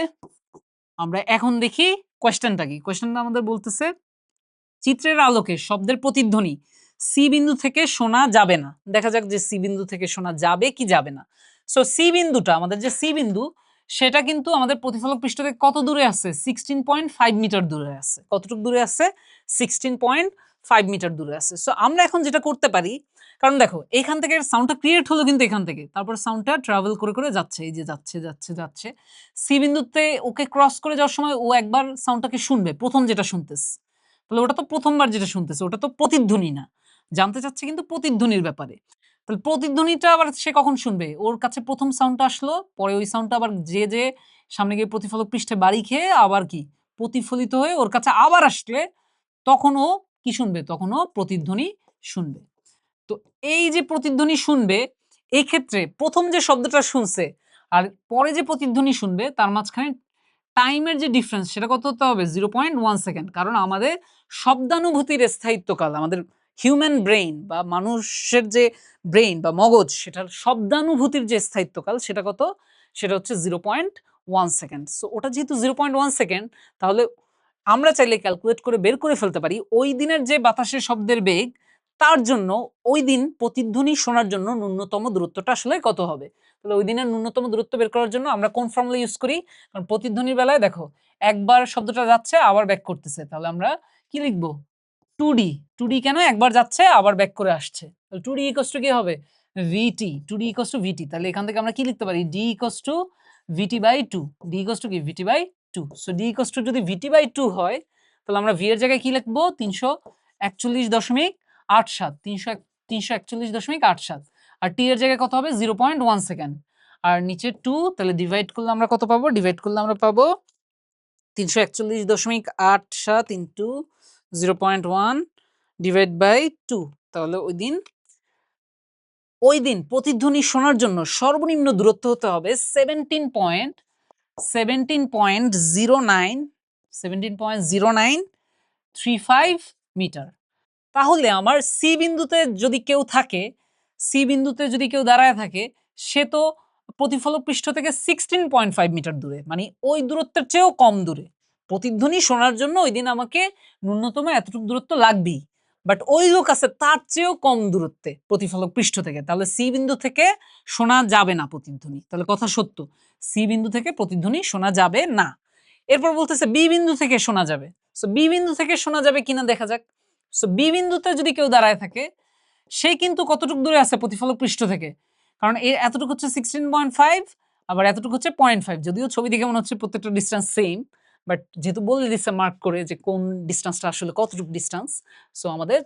আমরা এখন দেখি কোয়েশ্চেনটা কি। কোয়েশ্চেনটা আমাদের বলতেছে চিত্রের আলোকে শব্দের প্রতিধ্বনি সি বিন্দু থেকে শোনা যাবে না। দেখা যাক যে সি বিন্দু থেকে শোনা যাবে কি যাবে না। সো সি বিন্দুটা আমাদের যে সি বিন্দু সেটা কিন্তু আমাদের প্রতিফলক পৃষ্ঠ থেকে কত দূরে আছে? 16.5 মিটার দূরে আছে। কতটুকু দূরে আছে? 16.5 মিটার দূরে আছে। সো আমরা এখন যেটা করতে পারি, কারণ দেখো এখান থেকে সাউন্ডটা ক্রিয়েট হলো কিন্তু এখান থেকে, তারপর সাউন্ডটা ট্রাভেল করে করে যাচ্ছে, এই যে যাচ্ছে যাচ্ছে যাচ্ছে সি বিন্দুতে ওকে ক্রস করে যাওয়ার সময় ও একবার সাউন্ডটাকে শুনবে, প্রথম যেটা শুনতেছে। তাহলে ওটা তো প্রথমবার যেটা শুনতেছে ওটা তো প্রতিধ্বনি না, জানতে চাচ্ছে কিন্তু প্রতিধ্বনির ব্যাপারে। তাহলে প্রতিধ্বনিটা আবার সে কখন শুনবে? ওর কাছে প্রথম সাউন্ডটা আসলো, পরে ওই সাউন্ডটা আবার যে সামনে গিয়ে প্রতিফলক পৃষ্ঠে বাড়ি খেয়ে আবার কি প্রতিফলিত হয়ে ওর কাছে আবার আসলে তখন ও কি শুনবে? তখন ও প্রতিধ্বনি শুনবে। তো এই যে প্রতিধ্বনি শুনবে, এই ক্ষেত্রে প্রথম যে শব্দটা শুনছে আর পরে যে প্রতিধ্বনি শুনবে তার মাঝখানে টাইমের যে ডিফারেন্স সেটা কত হতে হবে? 0.1 সেকেন্ড। কারণ আমাদের শব্দানুভূতির স্থায়িত্বকাল, আমাদের হিউম্যান ব্রেইন বা মানুষের যে ব্রেইন বা মগজ সেটার শব্দানুভূতির যে স্থায়িত্বকাল সেটা কত? সেটা হচ্ছে 0.1 সেকেন্ড। সো ওটা যেহেতু 0.1 সেকেন্ড, তাহলে আমরা চাইলে ক্যালকুলেট করে বের করে ফেলতে পারি ওই দিনের যে বাতাসের শব্দের বেগ তার জন্য ওই দিন প্রতিধ্বনি শোনার জন্য ন্যূনতম দূরত্বটা আসলে কত হবে। তাহলে ওই দিনের ন্যূনতম দূরত্ব বের করার জন্য আমরা কোন ফর্মুলা ইউজ করি? কারণ প্রতিধ্বনির বেলায় দেখো একবার শব্দটা যাচ্ছে আবার ব্যাক করতেছে, তাহলে আমরা কি লিখবো? 2D। 2D কেন? একবার যাচ্ছে আবার ব্যাক করে আসছে। তাহলে 2D = কি হবে? VT। 2D = VT। তাহলে এখান থেকে আমরা কি লিখতে পারি? D = VT/2। D = কি? VT/2। সো D = যদি VT/2 হয় তাহলে আমরা V এর জায়গায় কি লিখবো? 341.87 341.87 আর T এর জায়গায় কত হবে? 0.1 সেকেন্ড। আর নিচে 2, তাহলে ডিভাইড করলে আমরা কত পাবো? ডিভাইড করলে আমরা পাবো 341.87 ইন্টু 0.1 ডিভাইড বাই 2। তাহলে ওই দিন প্রতিধ্বনি শোনার জন্য সর্বনিম্ন দূরত্ব হতে হবে 17.0935 মিটার। তাহলে আমার সি বিন্দুতে যদি কেউ থাকে, সি বিন্দুতে যদি কেউ দাঁড়ায় থাকে, সে তো প্রতিফলক পৃষ্ঠ থেকে 16.5 মিটার দূরে, মানে ওই দূরত্বের চেয়েও কম দূরে। প্রতিধ্বনি শোনার জন্য ওই দিন আমাকে ন্যূনতম এতটুকু দূরত্ব লাগবেই, বাট ওই লোক আছে তার চেয়েও কম দূরত্বে প্রতিফলক পৃষ্ঠ থেকে। তাহলে সি বিন্দু থেকে শোনা যাবে না প্রতিধ্বনি। তাহলে কথা সত্য, সি বিন্দু থেকে প্রতিধ্বনি শোনা যাবে না। এরপর বলতেছে বি বিন্দু থেকে শোনা যাবে। সো বি বিন্দু থেকে শোনা যাবে কিনা দেখা যাক। সো বি বিন্দুতে যদি কেউ দাঁড়ায় থাকে, সে কিন্তু কতটুকু দূরে আছে প্রতিফলক পৃষ্ঠ থেকে, কারণ এর এতটুকু হচ্ছে 16.5, আবার এতটুকু হচ্ছে 0.5। যদিও ছবি দেখে মনে হচ্ছে প্রত্যেকটা ডিস্টেন্স সেম, বাট যেহেতু বলে দিচ্ছে মার্ক করে যে কোন ডিস্টেন্সটা আসলে কতটুকু ডিস্টেন্স, সো আমাদের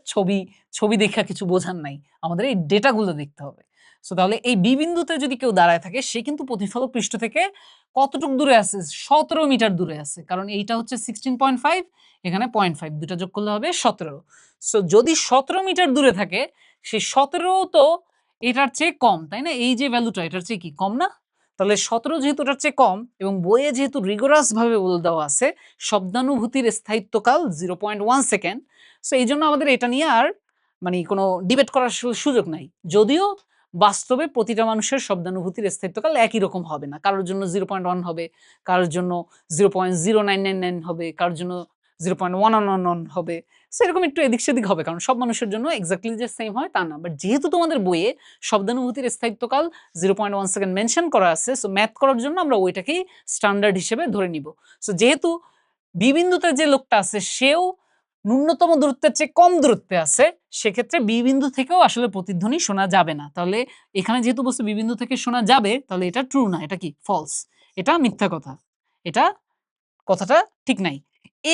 ছবি দেখা কিছু বোঝার নাই, আমাদের এই ডেটাগুলো দেখতে হবে। সো তাহলে এই বি বিন্দুতে যদি কেউ দাঁড়ায় থাকে, সে কিন্তু প্রতিফলক পৃষ্ঠ থেকে কতটুকু দূরে আছে? 17 মিটার দূরে আছে, কারণ এইটা হচ্ছে 16.5, এখানে 0.5, দুটা যোগ করলে হবে 17। সো যদি 17 মিটার দূরে থাকে, সেই 17 তো এটার চেয়ে কম, তাই না? এই যে ভ্যালুটা এটার চেয়ে কি কম না? তাহলে 17 যেহেতু এটার চেয়ে কম, এবং বইয়ে যেহেতু রিগোরাস ভাবে বলে দেওয়া আছে শব্দানুভূতির স্থায়িত্বকাল 0.1 সেকেন্ড, সো এই জন্য আমাদের এটা নিয়ে আর মানে কোনো ডিবেট করার সুযোগ নাই। যদিও বাস্তবে প্রতিটা মানুষের শব্দানুভূতির স্থায়িত্বকাল একই রকম হবে না, কারোর জন্য 0.1 হবে, কারোর জন্য 0.0999 হবে, কারোর জন্য 0.111 হবে। সো এরকম একটু এদিক সেদিক হবে, কারণ সব মানুষের জন্য এক্স্যাক্টলি যে সেম হয় তা না। বাট যেহেতু তোমাদের বইয়ে শব্দানুভূতির স্থায়িত্বকাল 0.1 সেকেন্ড মেনশন করা আছে, সো ম্যাথ করার জন্য আমরা ওইটাকেই স্ট্যান্ডার্ড হিসেবে ধরে নিব। সো যেহেতু বি বিন্দুতে যে লোকটা আছে সেও ন্যূনতম দূরত্বের চেয়ে কম দূরত্বে আছে, সেক্ষেত্রে বি বিন্দু থেকেও আসলে প্রতিধ্বনি শোনা যাবে না। তাহলে এখানে যেহেতু বলছে বি বিন্দু থেকে শোনা যাবে, তাহলে এটা ট্রু না, এটা কি ফলস, এটা মিথ্যা কথা, এটা কথাটা ঠিক নাই।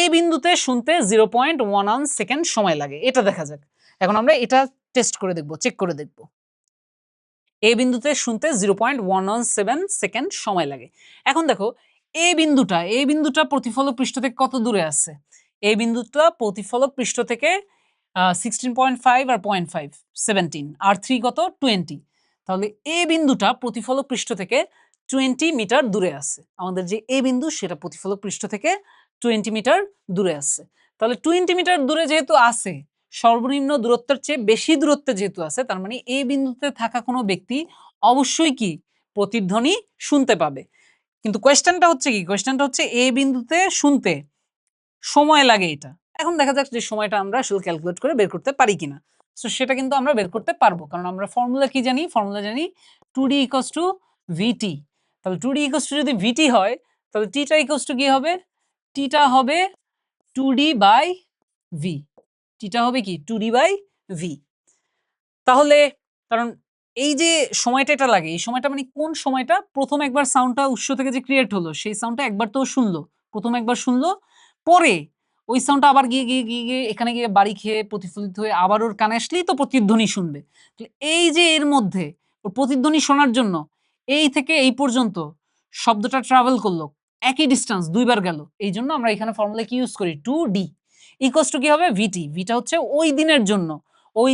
এ বিন্দুতে শুনতে 0.11 সেকেন্ড সময় লাগে, এটা দেখা যাক। এখন আমরা এটা টেস্ট করে দেখব, চেক করে দেখব। এ বিন্দুতে শুনতে 0.117 সেকেন্ড সময় লাগে। এখন দেখো এই বিন্দুটা প্রতিফলক পৃষ্ঠ থেকে কত দূরে আছে? এই বিন্দুটা প্রতিফলক পৃষ্ঠ থেকে 16.5 আর 0.5 17, আর 3 কত 20। তাহলে এ বিন্দুটা প্রতিফলক পৃষ্ঠ থেকে 20 মিটার দূরে আছে। আমাদের যে এ বিন্দু সেটা প্রতিফলক পৃষ্ঠ থেকে 20 মিটার দূরে আছে। তাহলে 20 মিটার দূরে যেহেতু আছে, সর্বনিম্ন দূরত্বের চেয়ে বেশি দূরত্বে যেহেতু আছে, তার মানে এই বিন্দুতে থাকা কোনো ব্যক্তি অবশ্যই কি প্রতিধ্বনি শুনতে পাবে। কিন্তু কোয়েশ্চেনটা হচ্ছে কি, কোয়েশ্চেনটা হচ্ছে এ বিন্দুতে শুনতে সময় লাগে এটা। এখন দেখা যাক যে সময়টা আমরা আসলে ক্যালকুলেট করে বের করতে পারি কিনা। সো সেটা কিন্তু আমরা বের করতে পারবো, কারণ আমরা ফর্মুলা কি জানি? ফর্মুলা জানি 2d = vt। তাহলে 2d = যদি vt হয়, তাহলে tটা = কি হবে? tটা হবে 2d/v। tটা হবে কি 2d/v। তাহলে কারণ এই যে সময়টা এটা লাগে, এই সময়টা মানে কোন সময়টা? প্রথম একবার সাউন্ডটা উৎস থেকে যে ক্রিয়েট হলো, সেই সাউন্ডটা একবার তো শুনলো, প্রথম একবার শুনলো, পরে ওই সাউন্ডটা আবার গিয়ে এখানে গিয়ে বাড়ি খেয়ে প্রতিফলিত হয়ে আবার ওর কানে আসলেই তো প্রতিধ্বনি শুনবে। এই যে এর মধ্যে ওর প্রতিধ্বনি শোনার জন্য এই থেকে এই পর্যন্ত শব্দটা ট্রাভেল করলো, একই ডিস্টেন্স দুইবার গেল। এই জন্য আমরা এখানে ফর্মুলা কি ইউজ করি? 2d = কি হবে? vt। ভিটা হচ্ছে ওই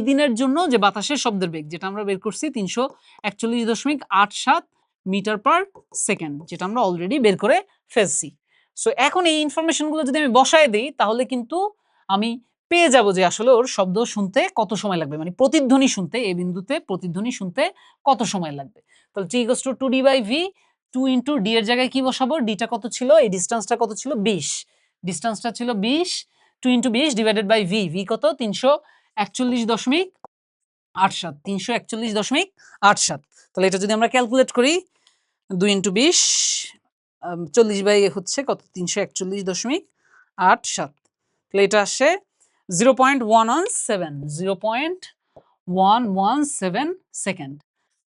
দিনের জন্য যে বাতাসের শব্দের বেগ, যেটা আমরা বের করছি 341.87 মিটার পার সেকেন্ড, যেটা আমরা অলরেডি বের করে ফেলছি। সো এখন এই ইনফরমেশনগুলো যদি আমি বসায় দিই, তাহলে কিন্তু আমি পেয়ে যাব যে আসলে ওর শব্দ শুনতে কত সময় লাগবে, মানে প্রতিধ্বনি শুনতে, এই বিন্দুতে প্রতিধ্বনি শুনতে কত সময় লাগবে। তাহলে t = 2d/v। 2 * d এর জায়গায় কি বসাবো? d টা কত ছিল? এই ডিসটেন্সটা কত ছিল? 20। ডিসটেন্সটা ছিল 20। 2 * 20 / v। v কত? 341.87। 341.87। তাহলে এটা যদি আমরা ক্যালকুলেট করি, 2 * 20 40 বাই হচ্ছে কত? 341.87। তাহলে এটা আসে 0.117 সেকেন্ড।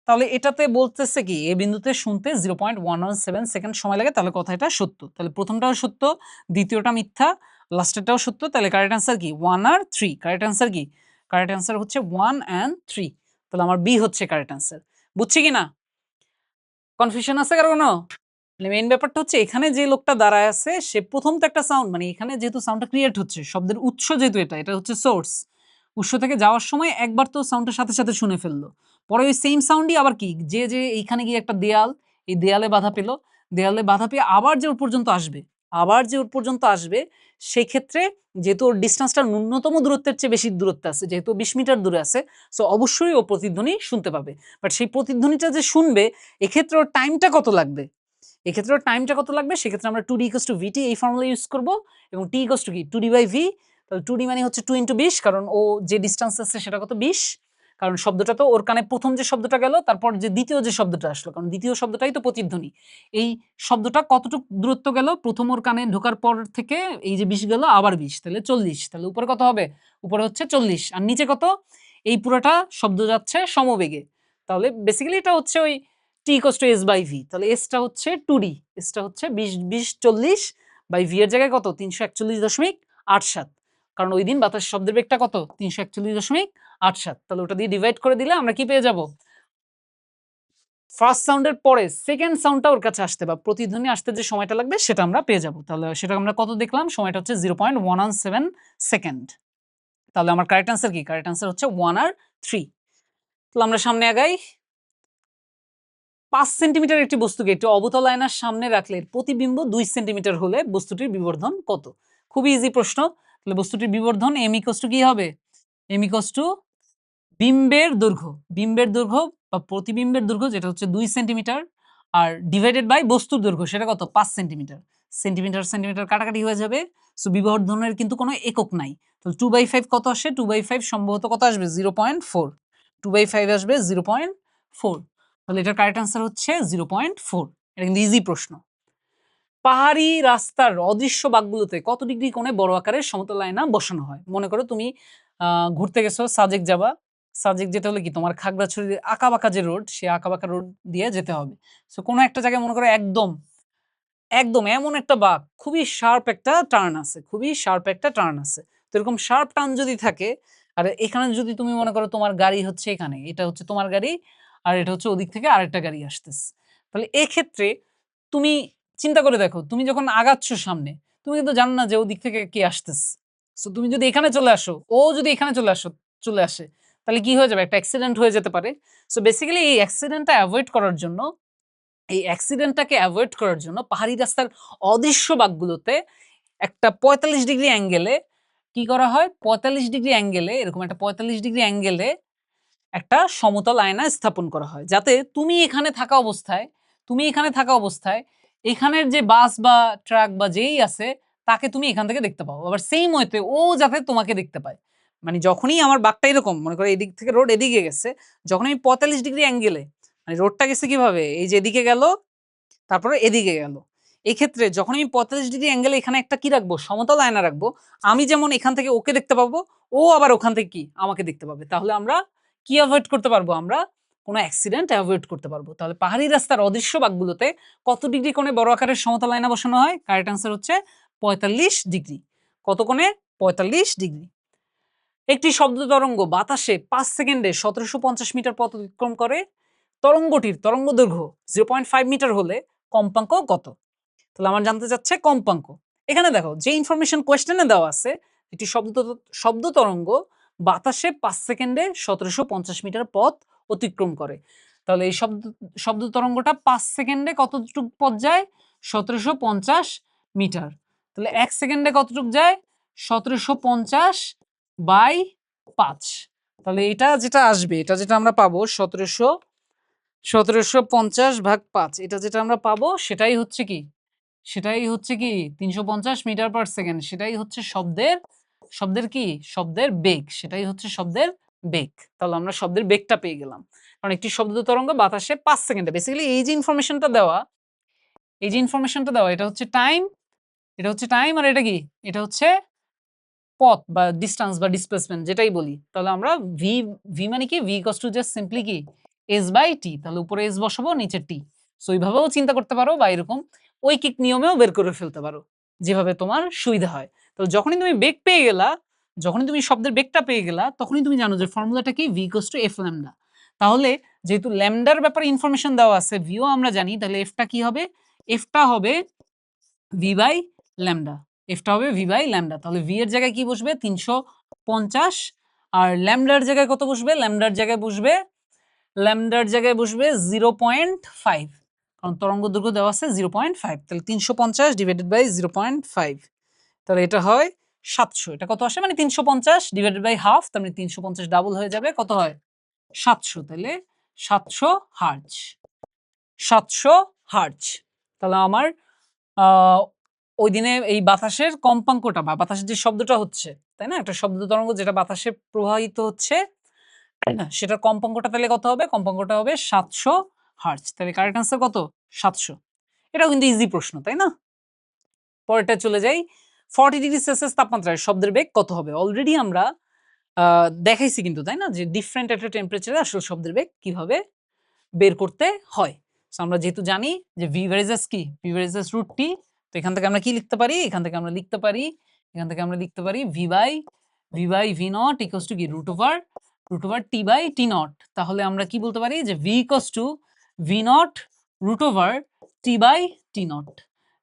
তাহলে এটাতে বলতেছে কি এ বিন্দুতে শুনতে 0.117 সেকেন্ড সময় লাগে। তাহলে কথা এটা সত্য। তাহলে প্রথমটাও সত্য, দ্বিতীয়টা মিথ্যা, লাস্টেরটাও সত্য। তাহলে কারেক্ট অ্যান্সার কি? 1 আর 3। কারেক্ট অ্যান্সার কি? কারেক্ট অ্যান্সার হচ্ছে 1 and 3। তাহলে আমার বি হচ্ছে কারেক্ট অ্যান্সার। বুঝছি কি না? কনফিউশন আছে কারো কোনো? মানে মেইন ব্যাপারটা হচ্ছে এখানে যে লোকটা দাঁড়ায় আছে সে প্রথম তো একটা সাউন্ড, মানে এখানে যেহেতু সাউন্ডটা ক্রিয়েট হচ্ছে, শব্দের উৎস যেহেতু এটা হচ্ছে সোর্স, উৎস থেকে যাওয়ার সময় একবার তো সাউন্ডটার সাথে সাথে শুনে ফেললো, পরে ওই সেম সাউন্ডই আবার কি যে এইখানে গিয়ে একটা দেয়াল, এই দেয়ালে বাধা পেল, দেয়ালে বাধা পেয়ে আবার যে ওর পর্যন্ত আসবে, আবার যে ওর পর্যন্ত আসবে, সেক্ষেত্রে যেহেতু ওর ডিস্টেন্সটা ন্যূনতম দূরত্বের চেয়ে বেশি দূরত্বে আছে, যেহেতু 20 মিটার দূরে আছে, সো অবশ্যই ও প্রতিধ্বনি শুনতে পাবে। বাট সেই প্রতিধ্বনিটা যে শুনবে, এক্ষেত্রে ওর টাইমটা কত লাগবে, এক্ষেত্রে টাইমটা কত লাগবে, সেক্ষেত্রে আমরা 2d = vt এই ফর্মুলা ইউজ করব, এবং t = কি 2d/v, তাহলে 2d মানে হচ্ছে 2 × 20, কারণ ও যে ডিসটেন্স আছে সেটা কত 20, কারণ শব্দটা তো ওর কানে প্রথম যে শব্দটা গেল, তারপর যে দ্বিতীয় যে শব্দটা আসলো, কারণ দ্বিতীয় শব্দটাই তো প্রতিধ্বনি, এই শব্দটা কতটুকু দূরত্ব গেল, প্রথম ওর কানে ঢোকার পর থেকে এই যে 20 গেল, আবার 20, তাহলে 40, তাহলে উপরে কত হবে, উপরে হচ্ছে 40, আর নিচে কত, এই পুরোটা শব্দ যাচ্ছে সমবেগে, তাহলে বেসিক্যালি এটা হচ্ছে ওই t = s/v, তাহলে s টা হচ্ছে 2d, s টা হচ্ছে 20 বাই v এর জায়গায় কত 341.87, কারণ ওই দিন বাতাস শব্দের বেগটা কত 341.87, তাহলে ওটা দিয়ে ডিভাইড করে দিলে আমরা কি পেয়ে যাব, ফার্স্ট সাউন্ডের পরে সেকেন্ড সাউন্ডটা ওর কাছে আসতে বা প্রতিধ্বনি আসতে যে সময়টা লাগবে সেটা আমরা পেয়ে যাব। তাহলে সেটা আমরা কত দেখলাম, সময়টা হচ্ছে 0.117 সেকেন্ড। তাহলে আমার কারেক্ট আনসার কি, কারেক্ট আনসার হচ্ছে 1 আর 3। তাহলে আমরা সামনে আগাই। 5 সেন্টিমিটার একটি বস্তুকে একটি অবতল আয়নার সামনে রাখলে প্রতিবিম্ব 2 সেন্টিমিটার হলে বস্তুটির বিবর্ধন কত? খুবই ইজি প্রশ্ন। তাহলে বস্তুটির বিবর্ধন m = কি হবে, m = বিম্বের দৈর্ঘ্য, বিম্বের দৈর্ঘ্য বা প্রতিবিম্বের দৈর্ঘ্য যেটা হচ্ছে 2 সেন্টিমিটার, আর ডিভাইডেড বাই বস্তুর দৈর্ঘ্য সেটা কত 5 সেন্টিমিটার, সেন্টিমিটার সেন্টিমিটার কাটাকাটি হয়ে যাবে, সো বিবর্ধনের কিন্তু কোনো একক নাই। তাহলে 2/5 কত আসে, 2/5 সম্ভবত কত আসবে 0.4, 2/5 আসবে 0.4, তাহলে এটার কারেক্ট আনসার হচ্ছে 0.4। এটা কিন্তু ইজি প্রশ্ন। পাহাড়ি রাস্তার অদৃশ্য বাঁকগুলোতে কত ডিগ্রি কোণে বড় আকারের সমতল আয়না বসানো হয়? মনে করো তুমি ঘুরতে গেছো, সাজেক যাবা, সাজেক যেতে হলে কি তোমার খাগড়াছড়ির আঁকাবাঁকা যে রোড, সেই আঁকাবাঁকা রোড দিয়ে যেতে হবে। সো কোনো একটা জায়গায় মনে করো একদম একদম এমন একটা বাঁক, খুবই শার্প একটা টার্ন আছে, খুবই শার্প একটা টার্ন আছে। তো এরকম শার্প টার্ন যদি থাকে, আর এখানে যদি তুমি মনে করো তোমার গাড়ি হচ্ছে এখানে, এটা হচ্ছে তোমার গাড়ি, আর এটা হচ্ছে ওদিক থেকে আরেকটা গাড়ি আসতেছে, তাহলে এক্ষেত্রে তুমি চিন্তা করে দেখো, তুমি যখন আগাচ্ছ সামনে, তুমি কিন্তু জানো না যে ওদিক থেকে কে আসতেছে। সো তুমি যদি এখানে চলে আসো, ও যদি এখানে চলে আসে, তাহলে কি হয়ে যাবে, একটা অ্যাক্সিডেন্ট হয়ে যেতে পারে। সো বেসিক্যালি এই অ্যাক্সিডেন্টটা অ্যাভয়েড করার জন্য, এই অ্যাক্সিডেন্টটাকে অ্যাভয়েড করার জন্য পাহাড়ি রাস্তার অদৃশ্য বাঁকগুলোতে একটা 45 ডিগ্রি অ্যাঙ্গেলে কি করা হয়, 45 ডিগ্রি অ্যাঙ্গেলে, এরকম একটা 45 ডিগ্রি অ্যাঙ্গেলে একটা সমতল আয়না স্থাপন করা হয়, যাতে তুমি এখানে থাকা অবস্থায়, এখানের যে বাস বা ট্রাক বা যেই আছে তাকে তুমি এখান থেকে দেখতে পাও, আবার সেইম ওয়েতে ও যাতে তোমাকে দেখতে পায়। মানে যখনই আমার বাঁকটা এরকম, মনে করো এদিক থেকে রোড এদিকে গেছে, যখন আমি 45 ডিগ্রি অ্যাঙ্গেলে, মানে রোডটা গেছে কিভাবে, এই যে এদিকে গেল, তারপরে এদিকে গেল, এক্ষেত্রে যখন আমি 45 ডিগ্রি অ্যাঙ্গেলে এখানে একটা কি রাখবো, সমতল আয়না রাখবো, আমি যেমন এখান থেকে ওকে দেখতে পাবো, ও আবার ওখান থেকে কি আমাকে দেখতে পাবে, তাহলে আমরা কি অ্যাভয়েড করতে পারবো, আমরা কোনো অ্যাক্সিডেন্ট অ্যাভয়েড করতে পারবো। তাহলে পাহাড়ি রাস্তার অদৃশ্য বাঁকগুলোতে কত ডিগ্রি কোণে বড় আকারের সমতল আয়না বসানো হয়? কারেক্ট আনসার হচ্ছে 45 ডিগ্রি। কত কোণে? 45 ডিগ্রি। একটি শব্দ তরঙ্গ বাতাসে 5 সেকেন্ডে 1750 মিটার পথ অতিক্রম করে, তরঙ্গটির তরঙ্গ দৈর্ঘ্য 0.5 মিটার হলে কম্পাঙ্ক কত? তাহলে আমার জানতে চাচ্ছে কম্পাঙ্ক। এখানে দেখো যে ইনফরমেশন কোয়েশ্চেনে দেওয়া আছে, একটি শব্দ তরঙ্গ বাতাসে 5 সেকেন্ডে 1750 মিটার পথ অতিক্রম করে, তাহলে এই শব্দ তরঙ্গটা 5 সেকেন্ডে কতটুক পথ যায়? 1750 মিটার। তাহলে 1 সেকেন্ডে কতটুক যায়? 1750 বাই 5। তাহলে এটা যেটা আসবে, এটা যেটা আমরা পাবো 1750 ভাগ 5, এটা যেটা আমরা পাবো সেটাই হচ্ছে কি, 350 মিটার পার সেকেন্ড, সেটাই হচ্ছে শব্দের কি, শব্দের বেগ, সেটাই হচ্ছে শব্দের বেগ। তাহলে আমরা শব্দের বেগটা পেয়ে গেলাম, কারণ একটি শব্দ তরঙ্গ বাতাসে 5 সেকেন্ডে, বেসিক্যালি এই যে ইনফরমেশনটা দেওয়া, এটা হচ্ছে টাইম, আর এটা কি, এটা হচ্ছে পথ বা ডিসট্যান্স বা ডিসপ্লেসমেন্ট যেটাই বলি। তাহলে আমরা ভি, মানে কি, V equals two just simply কি এস বাই টি, তাহলে উপরে এস বসাবো, নিচে টি। সো এইভাবেও চিন্তা করতে পারো, বা এরকম ঐকিক নিয়মেও বের করে ফেলতে পারো, যেভাবে তোমার সুবিধা হয়। তো যখনই তুমি বেগ পেয়ে গেলা, যখনই তুমি শব্দের বেগটা পেয়ে গেলা, তখনই তুমি জানো যে ফর্মুলাটা কি, V equals two F lambda. তাহলে যেহেতু ল্যামডার ব্যাপারে ইনফরমেশন দেওয়া আছে, ভিও আমরা জানি, তাহলে এফটা কি হবে, এফটা হবে ভি বাই ল্যামডা, এফটা হবে ভি বাই ল্যামডা। তাহলে ভি এর জায়গায় কি বসবে 350, আর ল্যামডার জায়গায় কত বসবে, ল্যামডার জায়গায় বসবে 0.5, কারণ তরঙ্গ দৈর্ঘ্য দেওয়া আছে 0.5। তাহলে 350 ডিভাইডেড বাই 0.5, তাহলে এটা হয় 700। এটা কত আসে, মানে 350 ডিভাইডেড বাই হাফ, তার মানে 350 ডাবল হয়ে যাবে, কত হয় 700। তাহলে 700 হার্জ, 700 হার্জ। তাহলে আমার ওই দিনে এই বাতাসের কম্পাঙ্কটা বা বাতাসের যে শব্দটা হচ্ছে, তাই না, একটা শব্দ তরঙ্গ যেটা বাতাসে প্রবাহিত হচ্ছে, সেটার কম্পাঙ্কটা তাহলে কত হবে, কম্পাঙ্কটা হবে 700 হার্জ। তাহলে কারেক্ট আনসার কত, 700। এটাও কিন্তু ইজি প্রশ্ন, তাই না। পরেরটা চলে যাই, 40 ডিগ্রি সেলসিয়াস তাপমাত্রায় শব্দের বেগ কত হবে। অলরেডি আমরা দেখাইছি কিন্তু, তাই না, যে ডিফারেন্ট একটা টেম্পারেচারে আসলে শব্দের বেগ কিভাবে বের করতে হয়। সো আমরা যেহেতু জানি যে ভি ভেরিজাস কি, ভি ভেরিজাস রুট টি, তো এখান থেকে আমরা কি লিখতে পারি, এখান থেকে আমরা লিখতে পারি ভি নট ইকুয়ালস টু কি root over T by T not. তাহলে আমরা কি বলতে পারি যে V equals to V not root over T by T not,